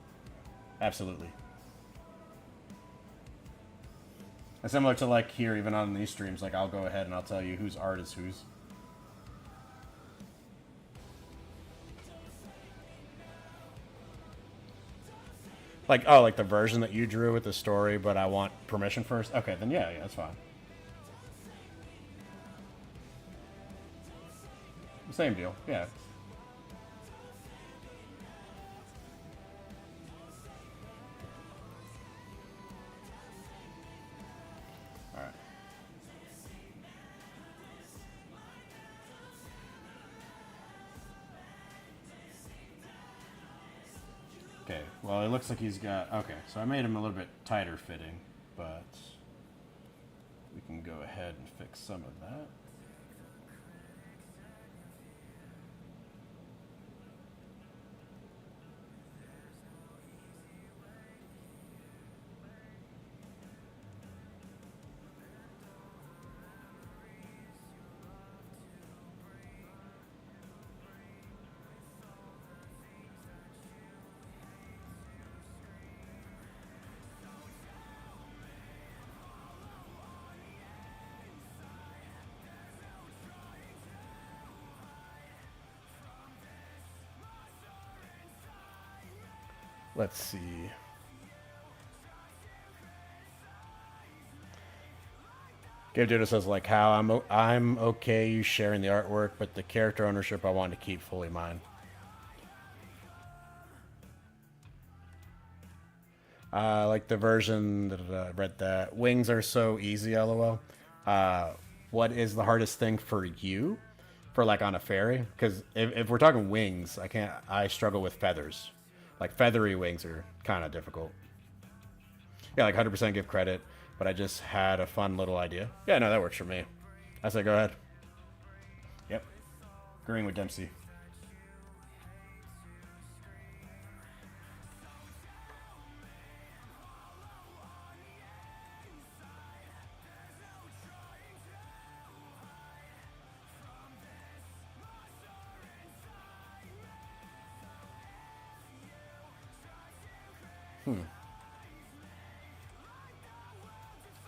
Absolutely. And similar to like here, even on these streams, like I'll go ahead and I'll tell you whose art is whose. Like oh, like the version that you drew with the story, but I want permission first. Okay, then yeah, that's fine. Same deal. Yeah. All right. Okay. Well, it looks like he's got. Okay, so I made him a little bit tighter fitting, but we can go ahead and fix some of that. Let's see. Gabe Judah says like how I'm okay you sharing the artwork, but the character ownership I want to keep fully mine. Like the version that I read that wings are so easy. LOL. What is the hardest thing for you, for like on a fairy? Because if we're talking wings, I can't. I struggle with feathers. Like feathery wings are kind of difficult. Yeah, like 100% give credit, but I just had a fun little idea. Yeah, no, that works for me. I say go ahead. Yep. Agreeing with Dempsey.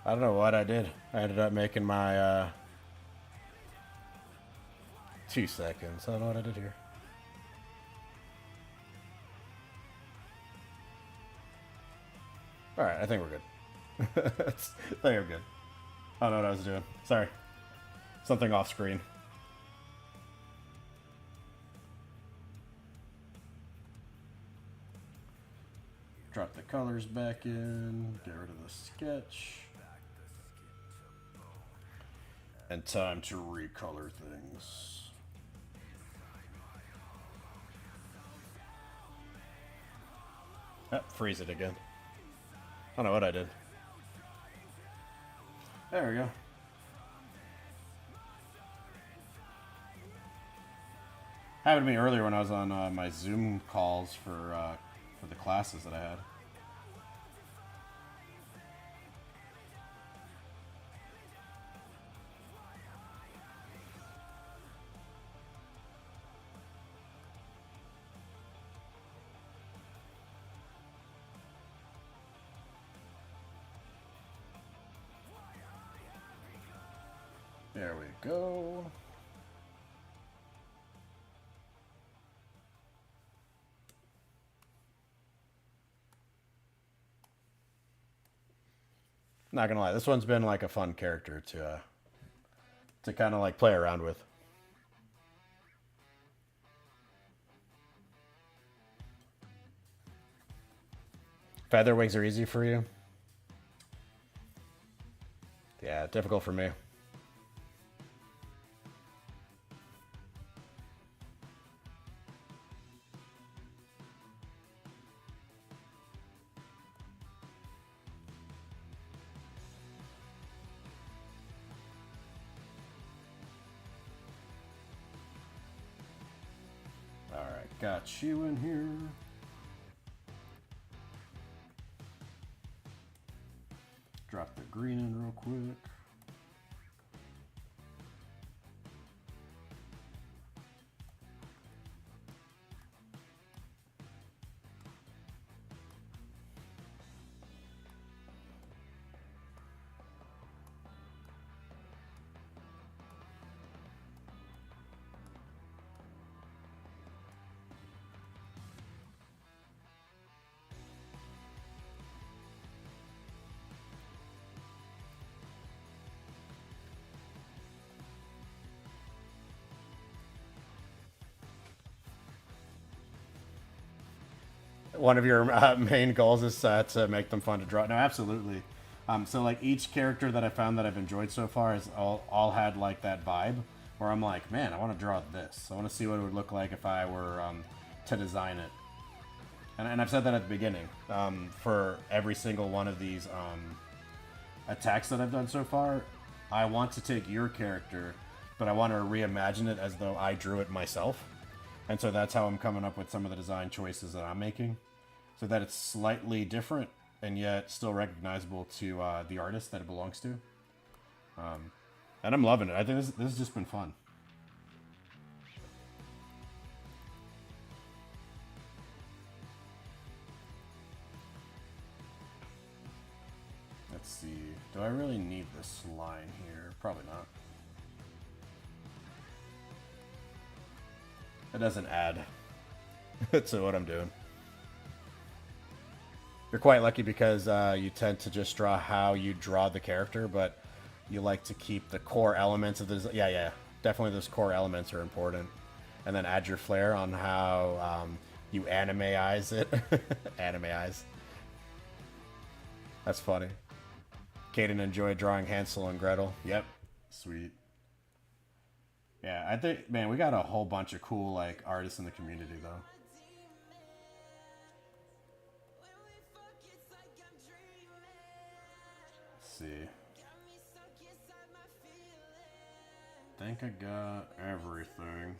I don't know what I did. I ended up making my 2 seconds. I don't know what I did here. Alright, I think we're good. I think we're good. I don't know what I was doing. Sorry. Something off screen. Drop the colors back in. Get rid of the sketch. And time to recolor things. Oh, freeze it again. I don't know what I did. There we go. Happened to me earlier when I was on my Zoom calls for the classes that I had. There we go. Not gonna lie, this one's been like a fun character to kind of like play around with. Feather wings are easy for you? Yeah, difficult for me. Alright, got you in here. Drop the green in real quick. One of your main goals is to make them fun to draw. No, absolutely. So like each character that I found that I've enjoyed so far has all had like that vibe where I'm like, man, I want to draw this. I want to see what it would look like if I were to design it. And I've said that at the beginning. For every single one of these attacks that I've done so far, I want to take your character, but I want to reimagine it as though I drew it myself. And so that's how I'm coming up with some of the design choices that I'm making, so that it's slightly different and yet still recognizable to the artist that it belongs to. And I'm loving it. I think this has just been fun. Let's see. Do I really need this line here? Probably not. It doesn't add to what I'm doing. You're quite lucky because you tend to just draw how you draw the character, but you like to keep the core elements of the... Yeah, definitely those core elements are important. And then add your flair on how you anime-ize it. Anime-ize. That's funny. Kaden enjoyed drawing Hansel and Gretel. Yep. Sweet. Yeah, I think, man, we got a whole bunch of cool, like, artists in the community, though. Let's see. I think I got everything.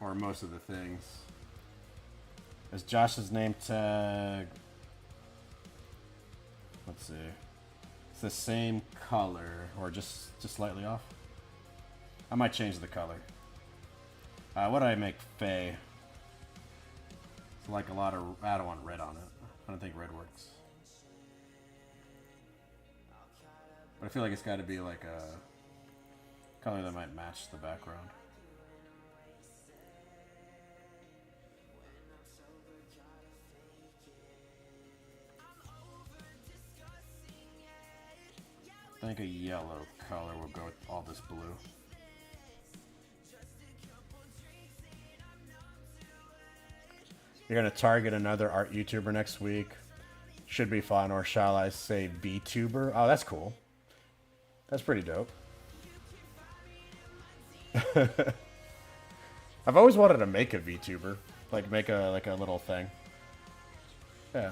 Or most of the things. Is Josh's name tag... Let's see. It's the same color, or just slightly off. I might change the color. What do I make Faye? It's like a lot of... I don't want red on it. I don't think red works. But I feel like it's got to be like a color that might match the background. I think a yellow color will go with all this blue. You're going to target another art YouTuber next week. Should be fun, or shall I say VTuber? Oh, that's cool. That's pretty dope. I've always wanted to make a VTuber. Like, make a little thing. Yeah.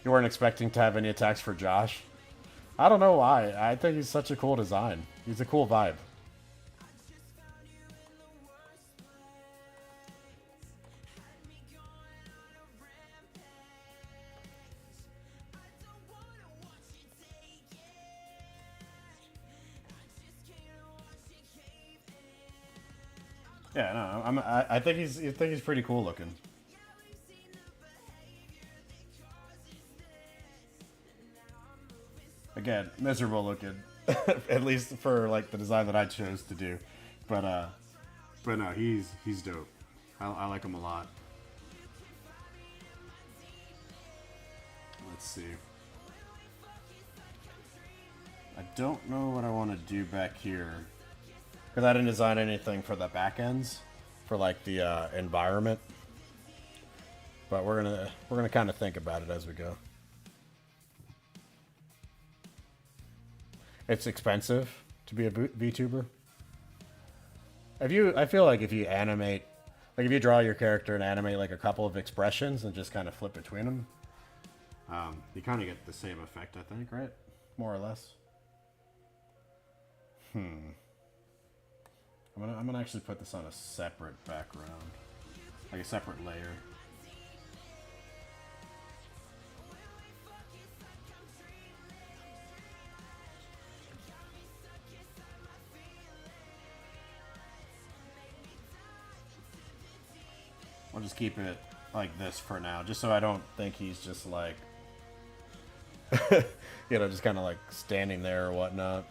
You weren't expecting to have any attacks for Josh? I don't know why. I think he's such a cool design. He's a cool vibe. Yeah, no, I think he's pretty cool looking. Again, miserable looking, at least for like the design that I chose to do. But no, he's dope. I like him a lot. Let's see. I don't know what I want to do back here, because I didn't design anything for the back ends, for like the environment. But we're gonna kind of think about it as we go. It's expensive to be a VTuber. I feel like if you animate, like if you draw your character and animate like a couple of expressions and just kind of flip between them, you kind of get the same effect, I think, right? More or less. I'm gonna actually put this on a separate background, like a separate layer. I'll just keep it like this for now, just so I don't think he's just like, you know, just kind of like standing there or whatnot.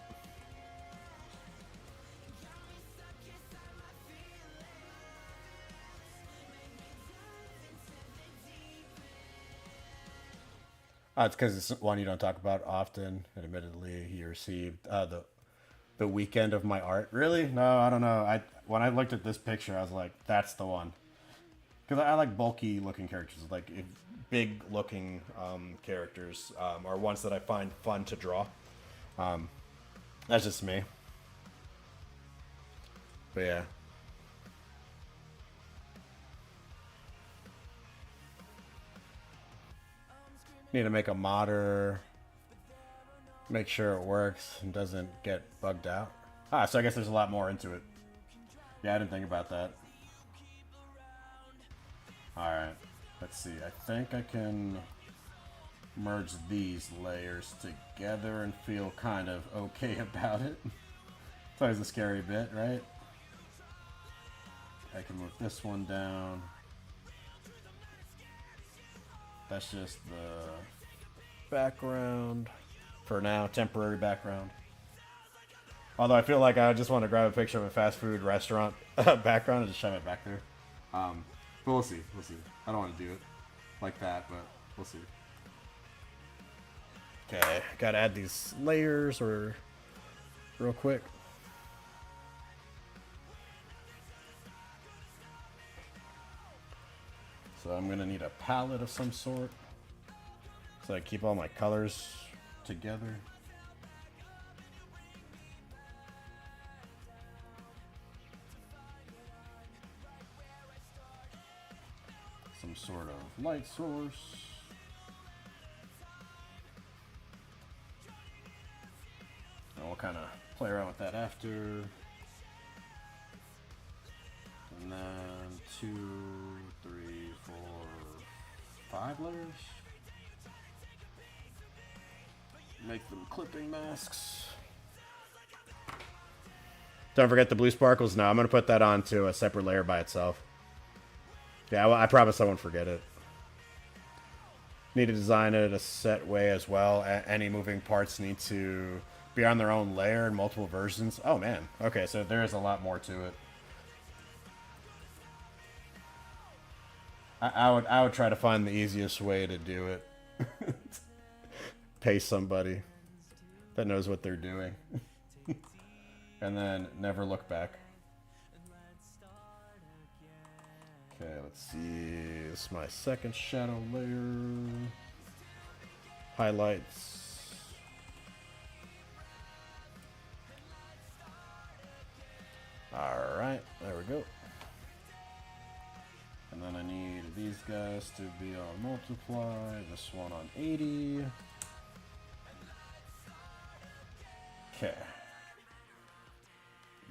It's because it's one you don't talk about often, and admittedly, he received the weekend of my art. Really? No, I don't know. When I looked at this picture, I was like, that's the one. Because I like bulky looking characters, like big looking characters are ones that I find fun to draw. That's just me. But yeah. Need to make a modder, make sure it works and doesn't get bugged out. So I guess there's a lot more into it. Yeah, I didn't think about that. Alright, let's see. I think I can merge these layers together and feel kind of okay about it. It's always a scary bit, right? I can move this one down. That's just the background for now, temporary background. Although I feel like I just want to grab a picture of a fast food restaurant background and just shove it back there. But we'll see. We'll see. I don't want to do it like that, but we'll see. Okay, gotta add these layers real quick. So I'm gonna need a palette of some sort, so I keep all my colors together. Some sort of light source. And we'll kind of play around with that after. And then 2, 3, 4, 5 layers. Make them clipping masks. Don't forget the blue sparkles. No, I'm going to put that onto a separate layer by itself. Yeah, I promise I won't forget it. Need to design it a set way as well. Any moving parts need to be on their own layer in multiple versions. Oh man. Okay, so there is a lot more to it. I would try to find the easiest way to do it. Pay somebody that knows what they're doing. And then never look back. Okay, let's see. This is my second shadow layer. Highlights. Alright, there we go. And then I need these guys to be on multiply, this one on 80. Okay.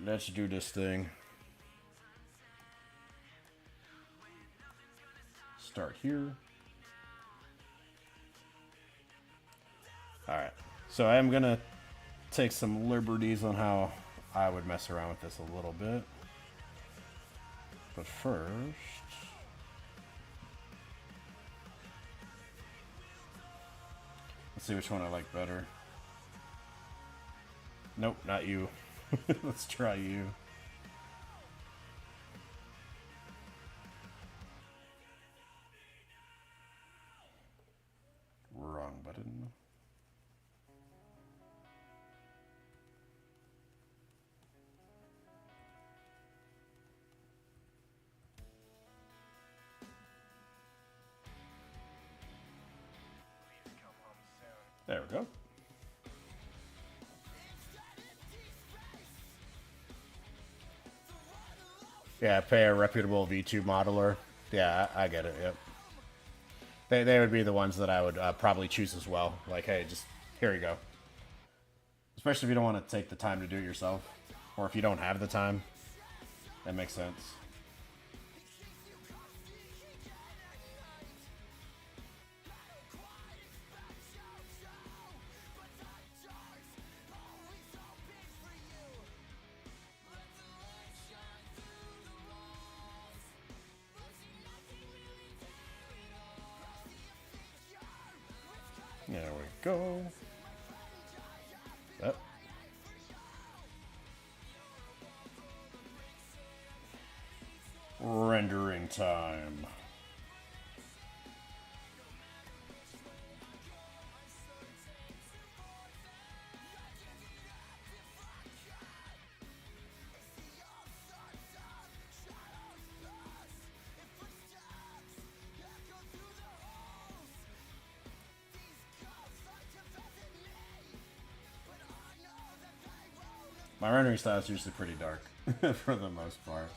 Let's do this thing. Start here. Alright, so I'm gonna take some liberties on how I would mess around with this a little bit. But first, let's see which one I like better. Nope, not you. Let's try you. Wrong button. There we go. Yeah, pay a reputable V2 modeler. Yeah, I get it. Yep. They would be the ones that I would probably choose as well. Like, hey, just here you go. Especially if you don't want to take the time to do it yourself, or if you don't have the time. That makes sense. There we go. Yep. Rendering time. My rendering style is usually pretty dark, for the most part.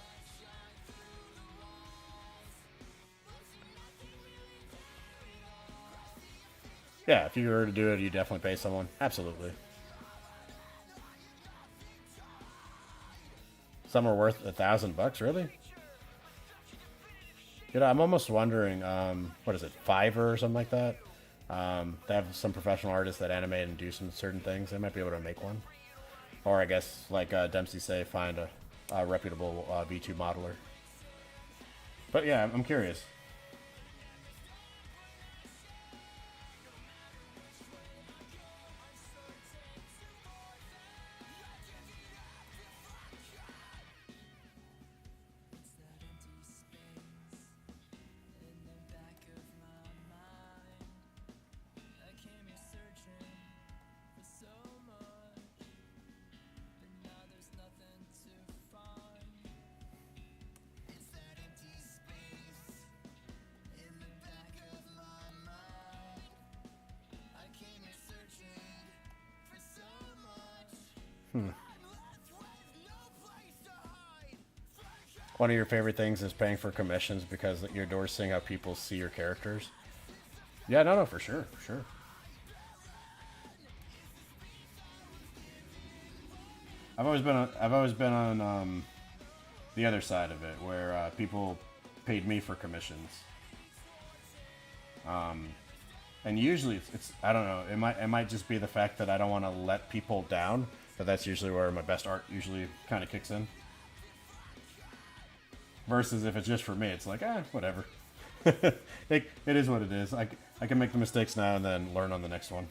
Yeah, if you were to do it, you definitely pay someone. Absolutely. Some are worth $1,000, really? You know, I'm almost wondering, what is it, Fiverr or something like that? They have some professional artists that animate and do some certain things. They might be able to make one. Or I guess, like Dempsey say, find a reputable V2 modeler. But yeah, I'm curious. One of your favorite things is paying for commissions because you're endorsing how people see your characters. Yeah, no, for sure, for sure. I've always been on the other side of it, where people paid me for commissions. And usually it's I don't know, it might just be the fact that I don't want to let people down, but that's usually where my best art usually kind of kicks in. Versus if it's just for me, it's like, whatever. it is what it is. I can make the mistakes now and then learn on the next one.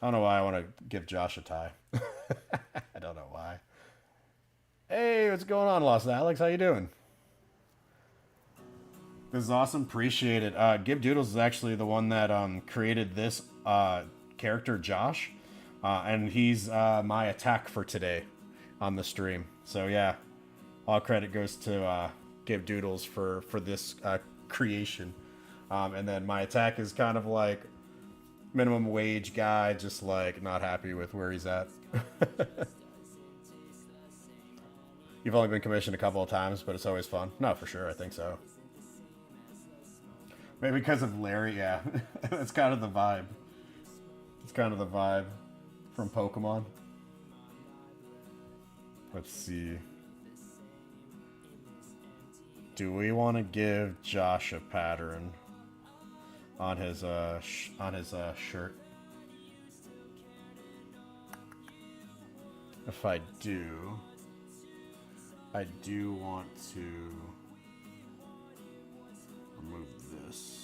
I don't know why I want to give Josh a tie. I don't know why. Hey, what's going on, Lost Alex? How you doing? This is awesome. Appreciate it. Give Doodles is actually the one that created this character, Josh. And he's my attack for today on the stream. So yeah, all credit goes to Give Doodles for this creation. And then my attack is kind of like minimum wage guy, just like not happy with where he's at. You've only been commissioned a couple of times, but it's always fun. No, for sure, I think so. Maybe because of Larry, yeah. That's kind of the vibe. It's kind of the vibe from Pokemon. Let's see. Do we want to give Josh a pattern on his shirt? If I do, I do want to remove this.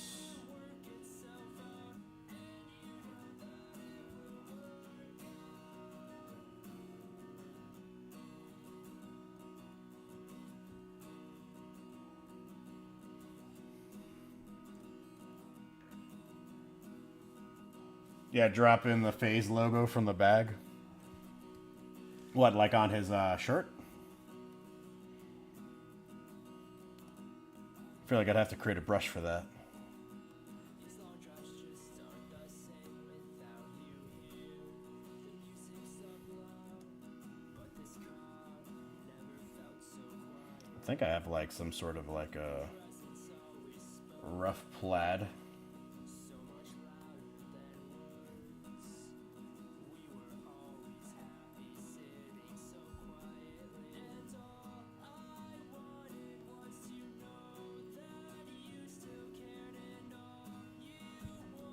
Yeah, drop in the Phase logo from the bag. What, like on his shirt? I feel like I'd have to create a brush for that. I think I have like some sort of like a rough plaid.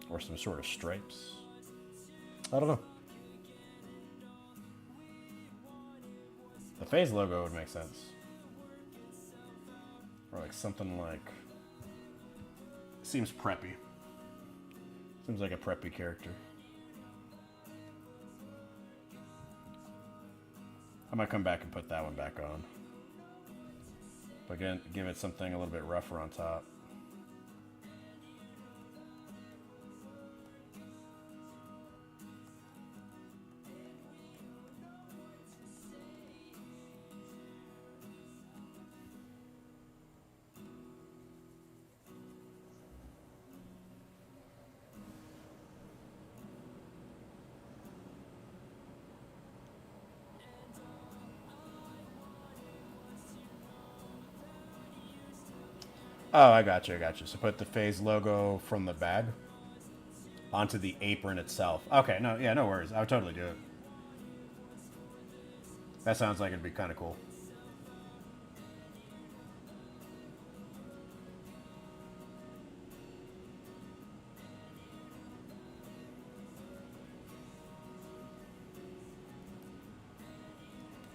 Or some sort of stripes. I don't know. The Phase logo would make sense. Or like something like... Seems preppy. Seems like a preppy character. I might come back and put that one back on. But again, give it something a little bit rougher on top. Oh, I got you, I got you. So put the Phase logo from the bag onto the apron itself. Okay, no, yeah, no worries. I would totally do it. That sounds like it'd be kind of cool.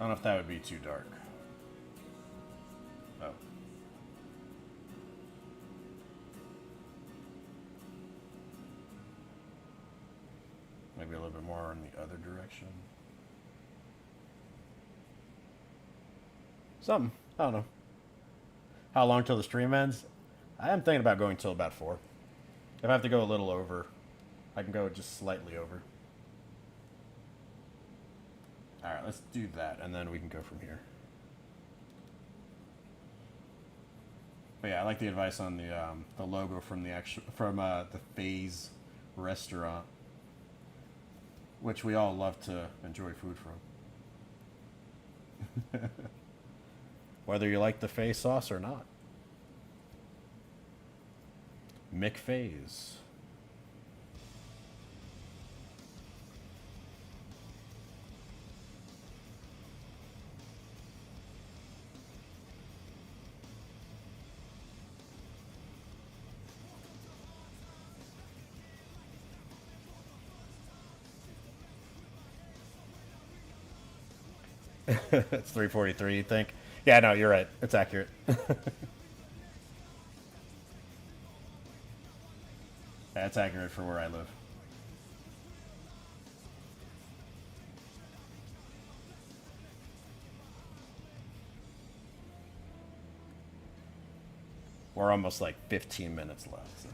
I don't know if that would be too dark. Oh. Maybe a little bit more in the other direction. Something. I don't know. How long till the stream ends? I am thinking about going till about 4. If I have to go a little over, I can go just slightly over. Alright, let's do that, and then we can go from here. But yeah, I like the advice on the logo from the Phase restaurant, which we all love to enjoy food from. Whether you like the Phase sauce or not. McPhase. It's 3:43, you think? Yeah, no, you're right. It's accurate. That's accurate for where I live. We're almost like 15 minutes left, so.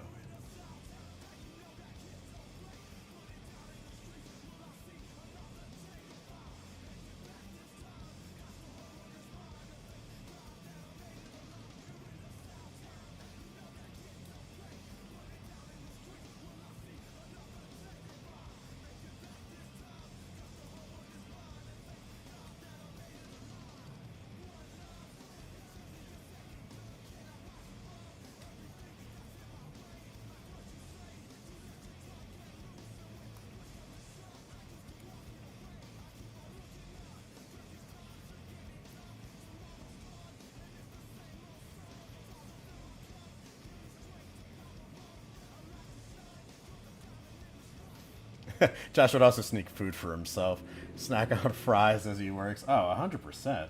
Josh would also sneak food for himself. Snack on fries as he works. Oh, 100%.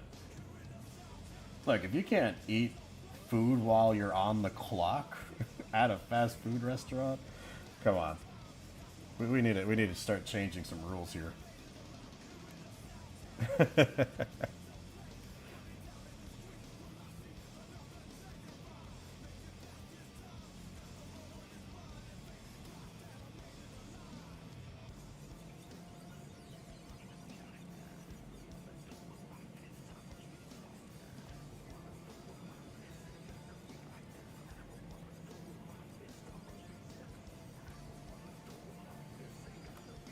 Look, if you can't eat food while you're on the clock at a fast food restaurant, come on. We need it. We need to start changing some rules here.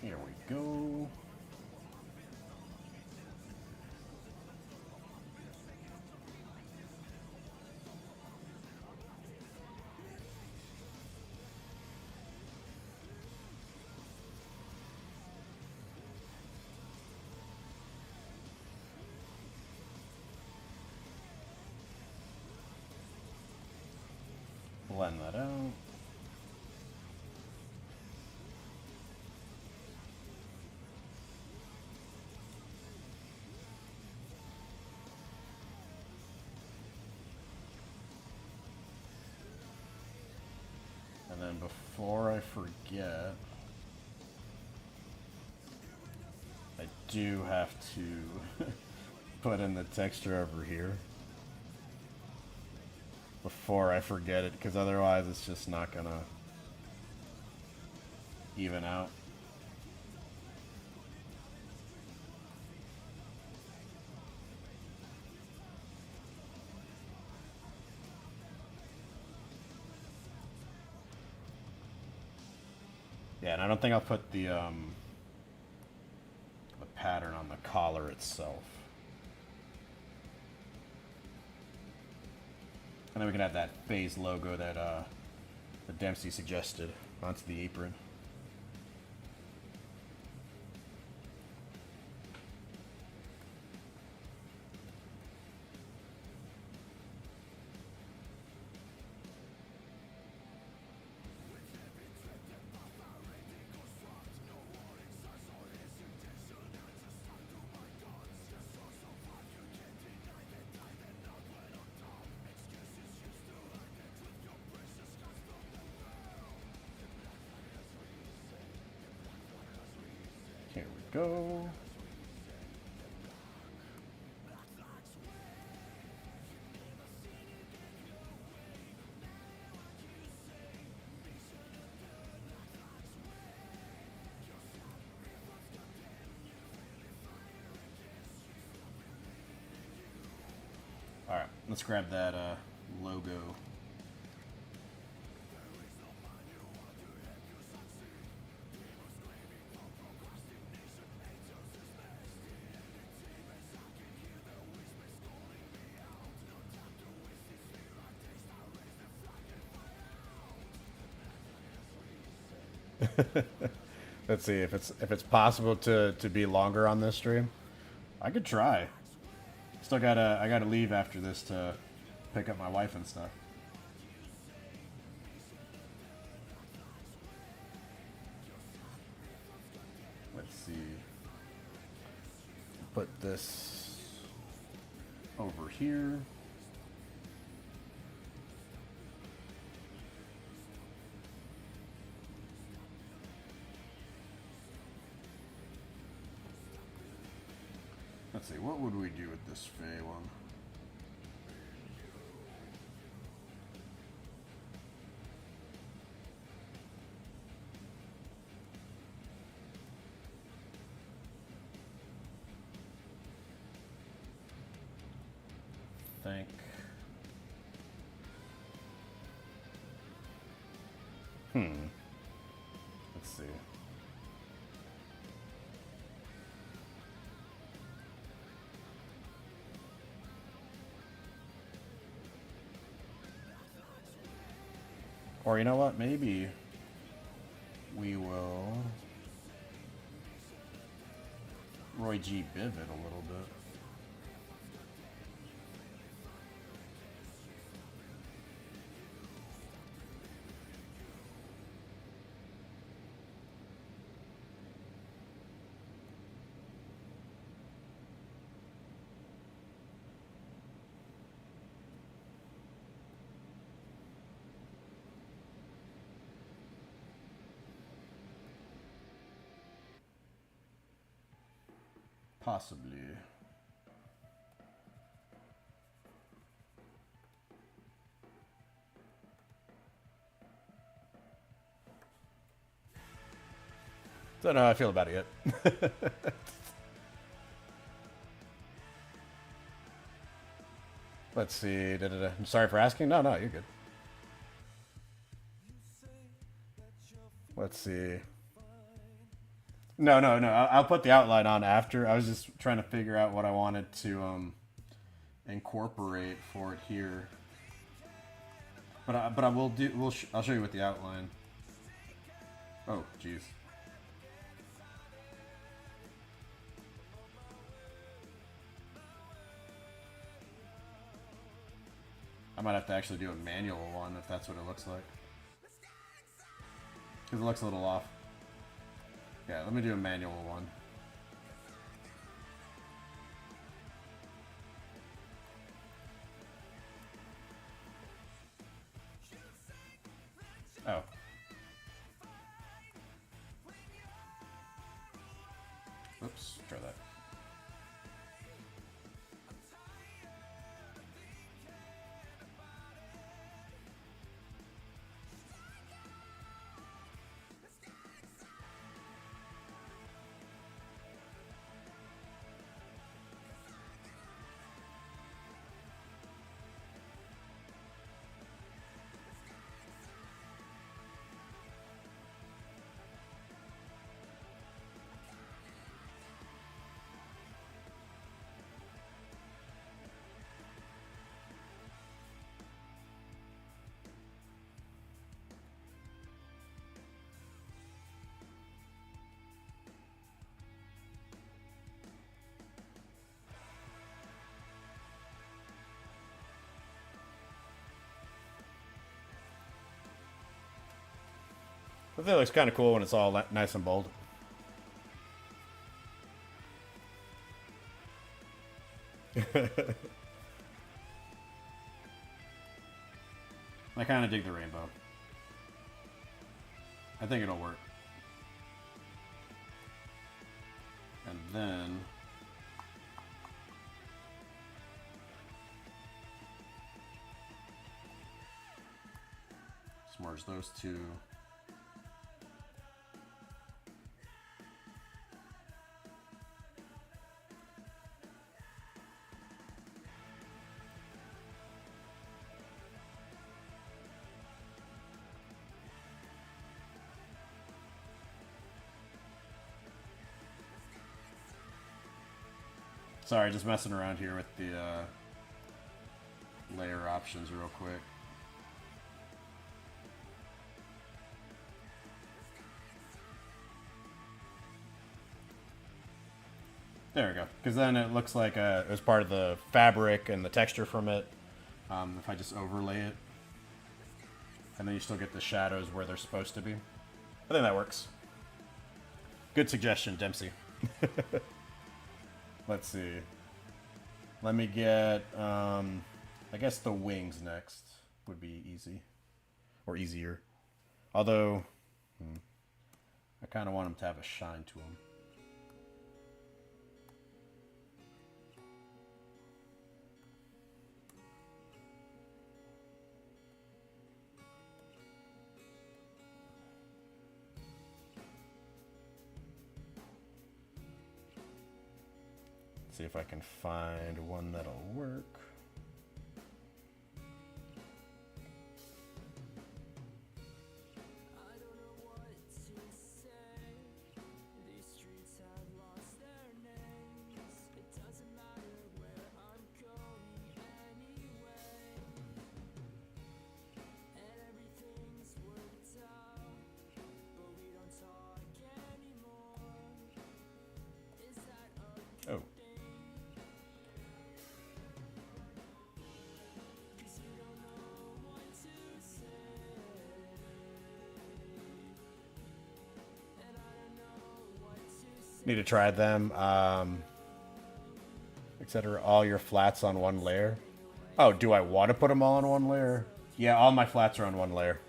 Here we go. Blend that out. And then before I forget, I do have to put in the texture over here before I forget it, because otherwise it's just not gonna even out. Yeah, and I don't think I'll put the pattern on the collar itself. And then we can add that phase logo that Dempsey suggested onto the apron. Here we go. All right, let's grab that logo. Let's see if it's possible to be longer on this stream. I could try. Still I gotta leave after this to pick up my wife and stuff. Let's see. Put this over here. Let's see, what would we do with this Fey one? Think. Let's see. Or you know what? Maybe we will Roy G. Biv it a little bit. Possibly. Don't know how I feel about it yet. Let's see. I'm sorry for asking. No, you're good. Let's see. No, no, no. I'll put the outline on after. I was just trying to figure out what I wanted to incorporate for it here. But I will do. I'll show you with the outline. Oh, jeez. I might have to actually do a manual one if that's what it looks like. Because it looks a little off. Yeah, let me do a manual one. Oh. Oops, try that. I think it looks kind of cool when it's all nice and bold. I kind of dig the rainbow. I think it'll work. And then... just merge those two. Sorry, just messing around here with the layer options real quick. There we go. Because then it looks like it was part of the fabric and the texture from it. If I just overlay it. And then you still get the shadows where they're supposed to be. I think that works. Good suggestion, Dempsey. Let's see. Let me get, I guess the wings next would be easy. Or easier. Although, I kind of want them to have a shine to them. See if I can find one that'll work. Oh. Need to try them, etc. All your flats on one layer. Oh, do I want to put them all on one layer? Yeah, all my flats are on one layer.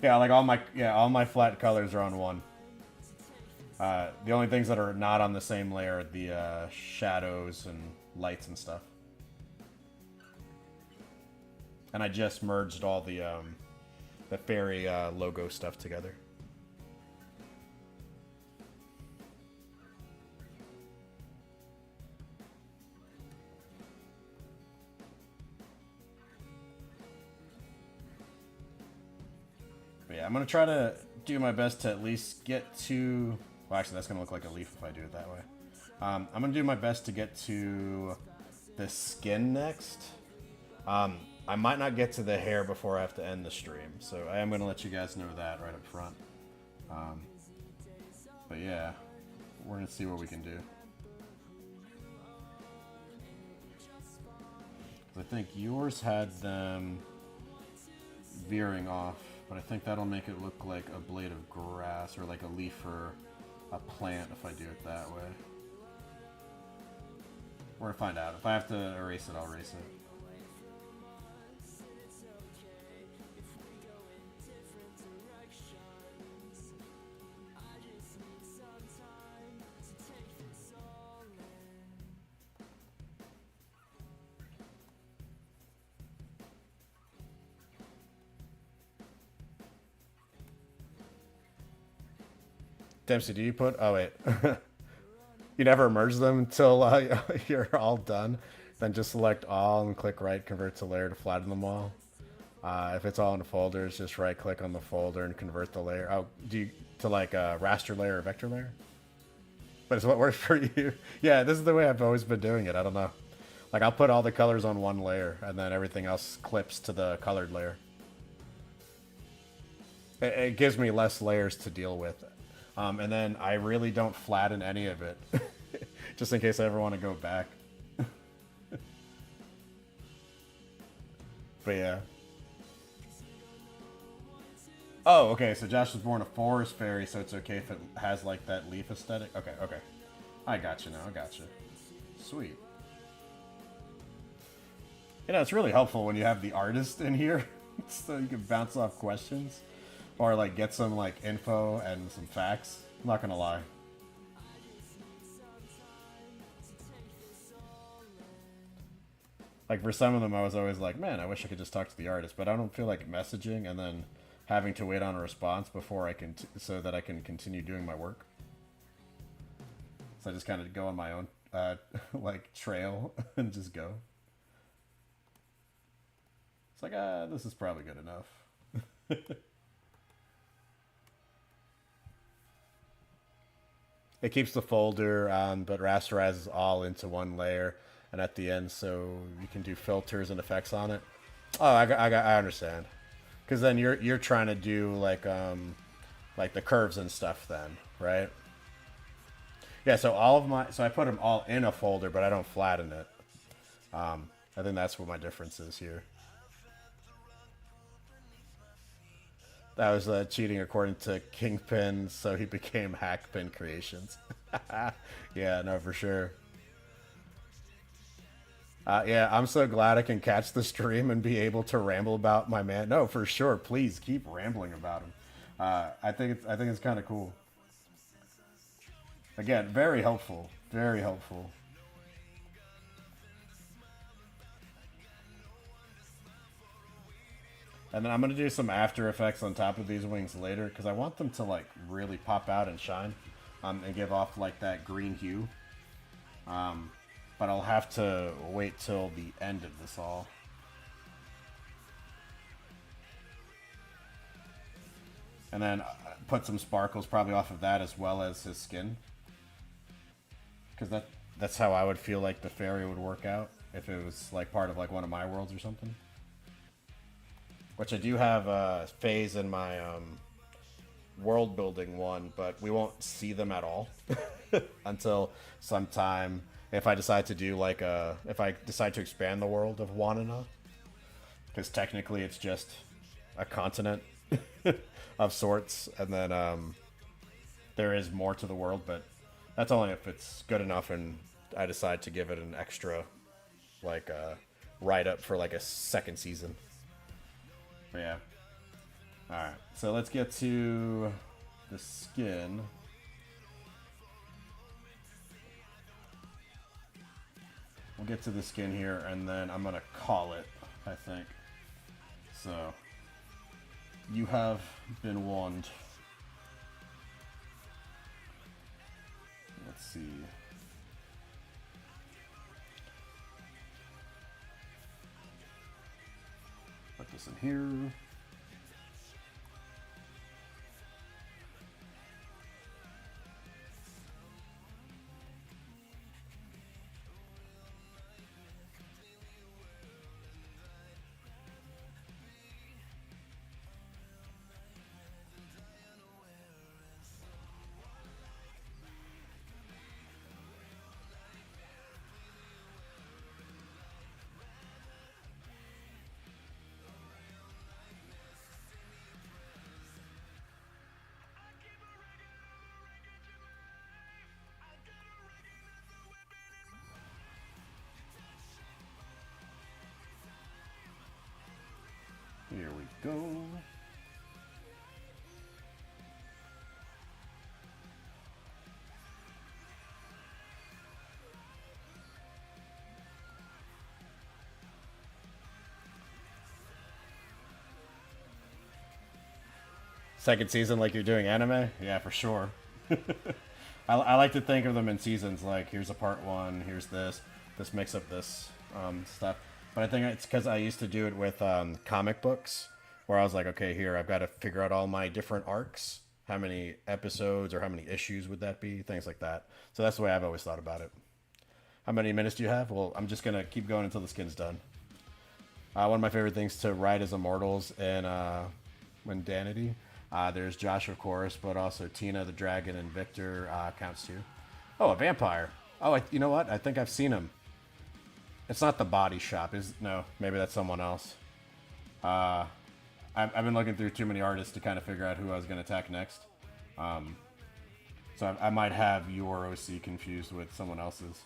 Yeah, like all my flat colors are on one. The only things that are not on the same layer are the shadows and lights and stuff. And I just merged all the fairy logo stuff together. But yeah, I'm gonna try to do my best to at least get to... Well, actually, that's going to look like a leaf if I do it that way. I'm going to do my best to get to the skin next. I might not get to the hair before I have to end the stream, so I am going to let you guys know that right up front. But yeah, we're going to see what we can do. I think yours had them veering off, but I think that'll make it look like a blade of grass or like a leaf or a plant if I do it that way. Or to find out. If I have to erase it, I'll erase it. Dempsey, do you put... Oh, wait. You never merge them until you're all done. Then just select all and click right, convert to layer to flatten them all. If it's all in folders, just right click on the folder and convert the layer. Oh, do you to like a raster layer or vector layer? But it's what works for you. Yeah, this is the way I've always been doing it. I don't know. Like I'll put all the colors on one layer and then everything else clips to the colored layer. It gives me less layers to deal with. And then I really don't flatten any of it. Just in case I ever want to go back. But yeah. Oh, okay, so Josh was born a forest fairy, so it's okay if it has like that leaf aesthetic? Okay, okay. I got you now, I got you. Sweet. You know, it's really helpful when you have the artist in here, so you can bounce off questions. Or like get some like info and some facts. I'm not gonna lie. Like for some of them I was always like, man, I wish I could just talk to the artist, but I don't feel like messaging and then having to wait on a response before I can, so that I can continue doing my work. So I just kind of go on my own like trail and just go. It's like, this is probably good enough. It keeps the folder, but rasterizes all into one layer, and at the end, so you can do filters and effects on it. Oh, I understand. Because then you're trying to do like the curves and stuff, then, right? Yeah. So I put them all in a folder, but I don't flatten it. I think that's what my difference is here. That was cheating according to Kingpin, so he became Hackpin Creations. Yeah, no, for sure. Yeah, I'm so glad I can catch the stream and be able to ramble about my man. No, for sure. Please keep rambling about him. I think it's kind of cool. Again, very helpful. Very helpful. And then I'm going to do some After Effects on top of these wings later, because I want them to like really pop out and shine, and give off like that green hue. But I'll have to wait till the end of this all. And then put some sparkles probably off of that as well as his skin. Because that's how I would feel like the fairy would work out if it was like part of like one of my worlds or something. Which I do have a phase in my world building one, but we won't see them at all until sometime if I decide to do like if I decide to expand the world of Wanana. Because technically it's just a continent of sorts, and then there is more to the world, but that's only if it's good enough and I decide to give it an extra like write-up for like a second season. But yeah. Alright, so let's get to the skin. We'll get to the skin here, and then I'm going to call it, I think. So, you have been warned. Let's see. Put this in here. go. Second season like you're doing anime? Yeah, for sure. I like to think of them in seasons like here's a part one, here's this makes up this stuff. But I think it's because I used to do it with comic books where I was like, okay, here I've got to figure out all my different arcs. How many episodes or how many issues would that be? Things like that. So that's the way I've always thought about it. How many minutes do you have? Well, I'm just going to keep going until the skin's done. One of my favorite things to write as Immortals and Mundanity. There's Josh, of course, but also Tina the Dragon and Victor counts too. Oh, a vampire. Oh, you know what? I think I've seen him. It's not the Body Shop. No, maybe that's someone else. I've been looking through too many artists to kind of figure out who I was going to attack next. So I might have your OC confused with someone else's.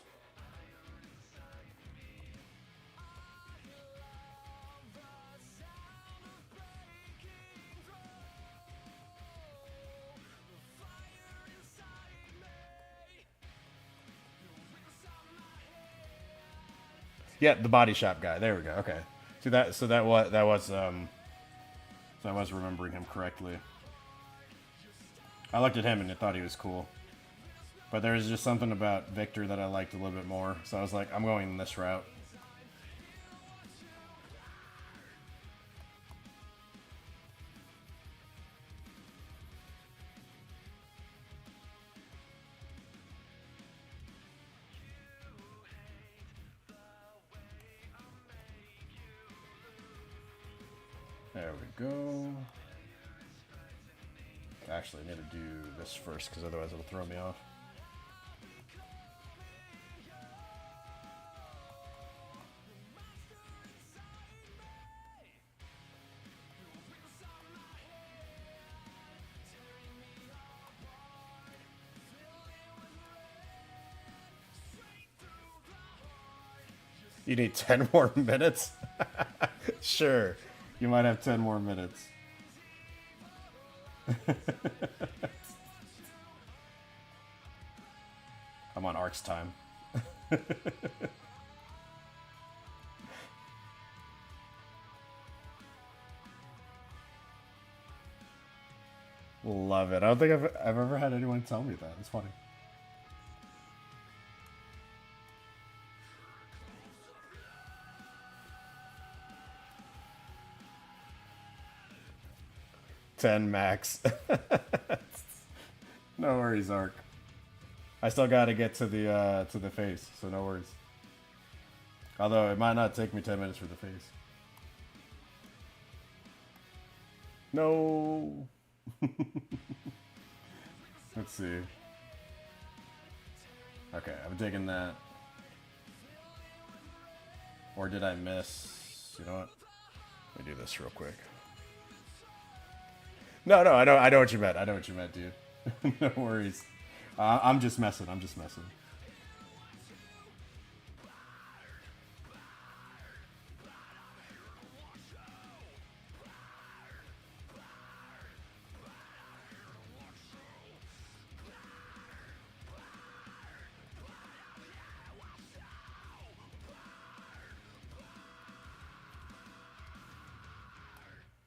Yeah, the Body Shop guy. There we go. Okay. See that? So that was so I was remembering him correctly. I looked at him and I thought he was cool, but there was just something about Victor that I liked a little bit more. So I was like, I'm going this route. There we go. Actually, I need to do this first because otherwise it'll throw me off. You need 10 more minutes? Sure. You might have 10 more minutes. I'm on Ark's time. Love it. I don't think I've ever had anyone tell me that. It's funny. $10 max. No worries, Ark. I still gotta get to the face, so no worries. Although it might not take me 10 minutes for the face. No. Let's see. Okay, I'm digging that. Or did I miss? You know what? Let me do this real quick. No, I know what you meant. I know what you meant, dude. No worries. I'm just messing. I'm just messing.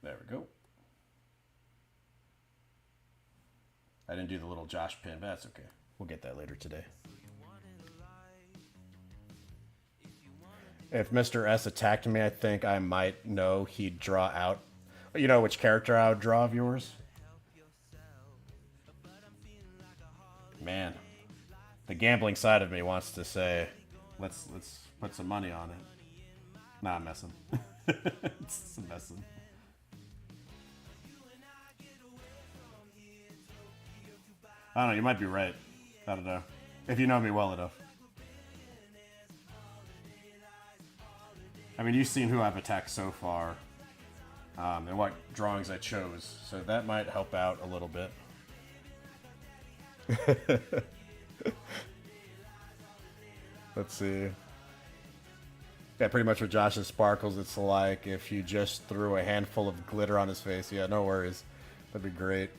There we go. I didn't do the little Josh pin, but that's okay. We'll get that later today. If Mr. S attacked me, I think I might know he'd draw out. You know which character I would draw of yours? Man, the gambling side of me wants to say, let's put some money on it. Nah, I'm messing. It's messing. I don't know, you might be right. I don't know. If you know me well enough. I mean, you've seen who I've attacked so far. And what drawings I chose. So that might help out a little bit. Let's see. Yeah, pretty much with Josh's sparkles, it's like if you just threw a handful of glitter on his face. Yeah, no worries. That'd be great.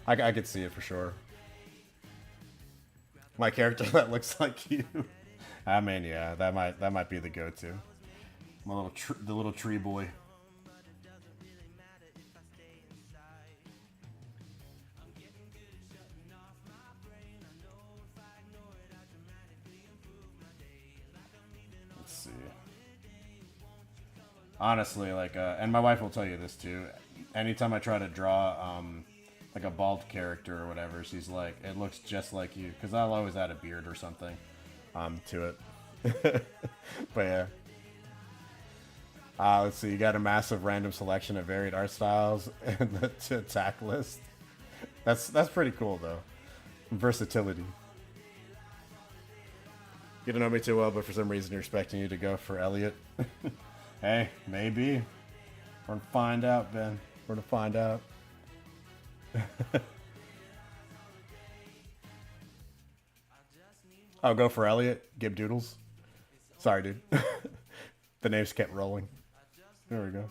I could see it for sure. My character that looks like you. I mean, yeah, that might be the go-to. My the little tree boy. Let's see. Honestly, like, and my wife will tell you this too. Anytime I try to draw, like a bald character or whatever, she's like, it looks just like you, because I'll always add a beard or something, to it. But yeah. Let's see. You got a massive random selection of varied art styles in the attack list. That's pretty cool though. Versatility. You don't know me too well, but for some reason you're expecting you to go for Elliot. Hey, maybe. We're gonna find out, Ben. We're gonna find out. I'll go for Elliot. Gib Doodles. Sorry, dude. The names kept rolling. There we go.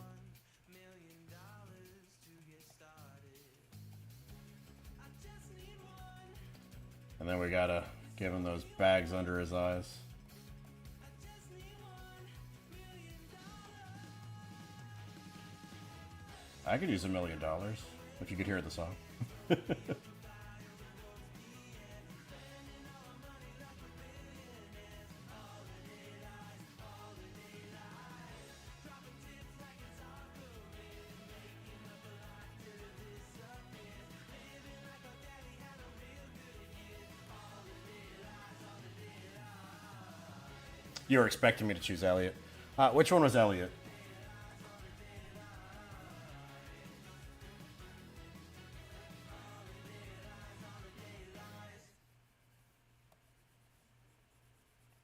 And then we gotta give him those bags under his eyes. I could use $1 million if you could hear the song. You were expecting me to choose Elliot. Which one was Elliot?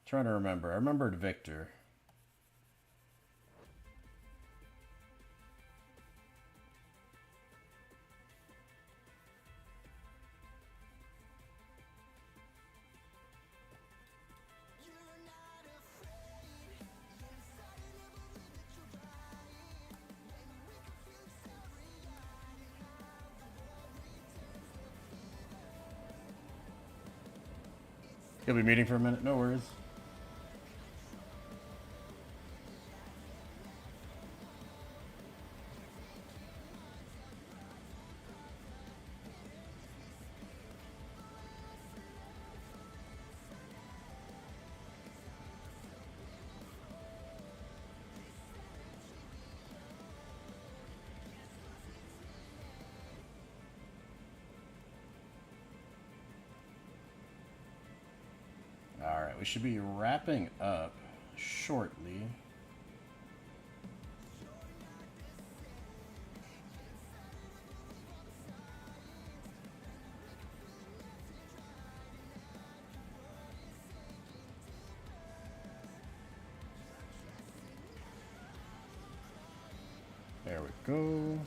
Trying to remember. I remembered Victor. You'll be meeting for a minute? No worries. Alright, we should be wrapping up shortly. There we go.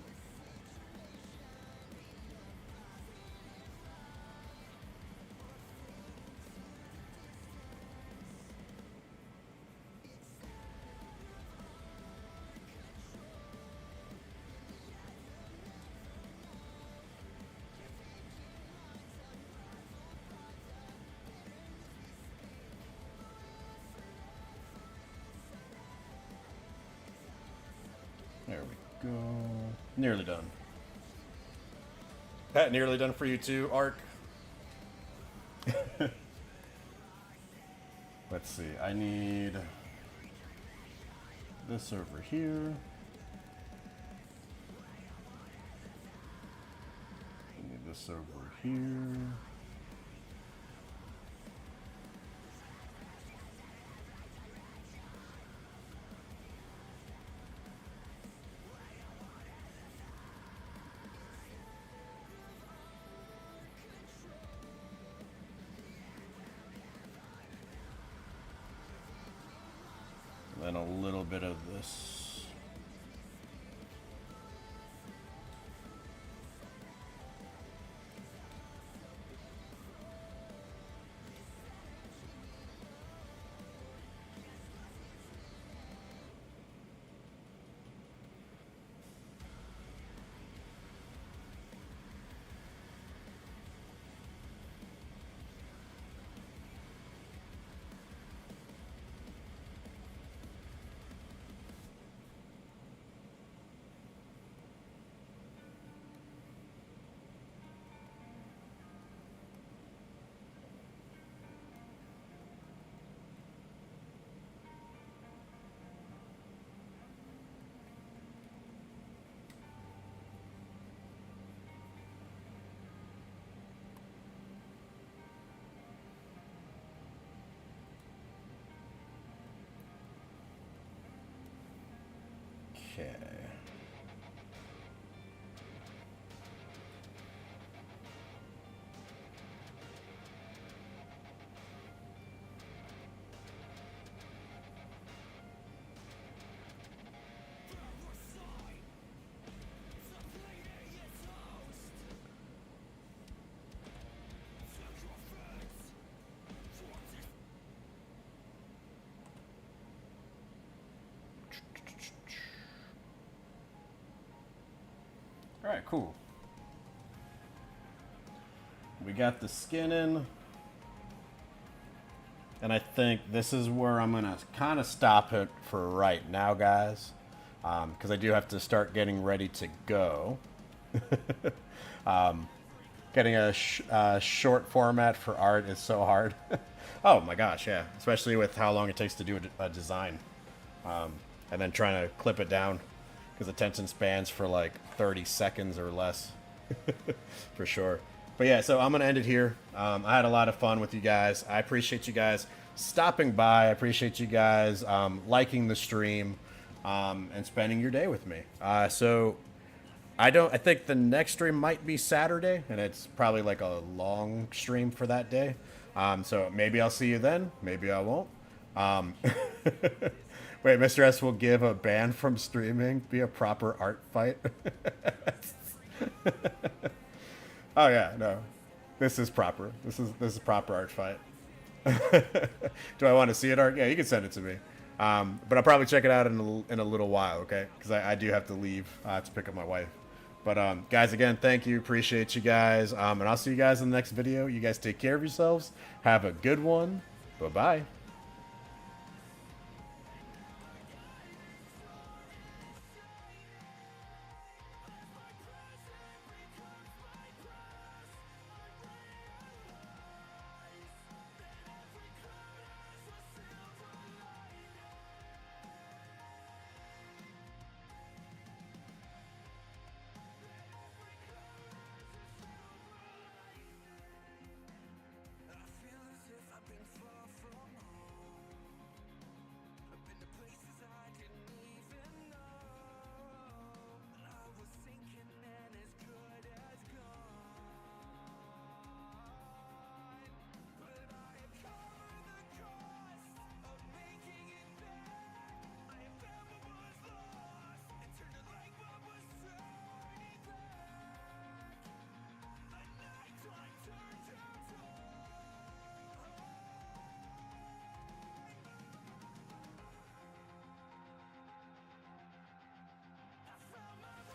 There we go. Nearly done. Pat, nearly done for you too, Ark. Let's see. I need this over here. I need this over here. And a little bit of this. Okay. All right, cool. We got the skin in. And I think this is where I'm going to kind of stop it for right now, guys. Because I do have to start getting ready to go. Getting a short format for art is so hard. Oh my gosh, yeah. Especially with how long it takes to do a design. And then trying to clip it down. Because attention spans for like 30 seconds or less. For sure. But yeah, so I'm going to end it here. I had a lot of fun with you guys. I appreciate you guys stopping by. I appreciate you guys liking the stream and spending your day with me. So I think the next stream might be Saturday, and it's probably like a long stream for that day. So maybe I'll see you then. Maybe I won't. Wait, Mr. S will give a ban from streaming, be a proper art fight. Oh yeah, no, this is proper. This is proper art fight. Do I want to see it, art? Yeah, you can send it to me. But I'll probably check it out in a little while, okay? Because I do have to leave to pick up my wife. But guys, again, thank you. Appreciate you guys. And I'll see you guys in the next video. You guys take care of yourselves. Have a good one. Bye bye.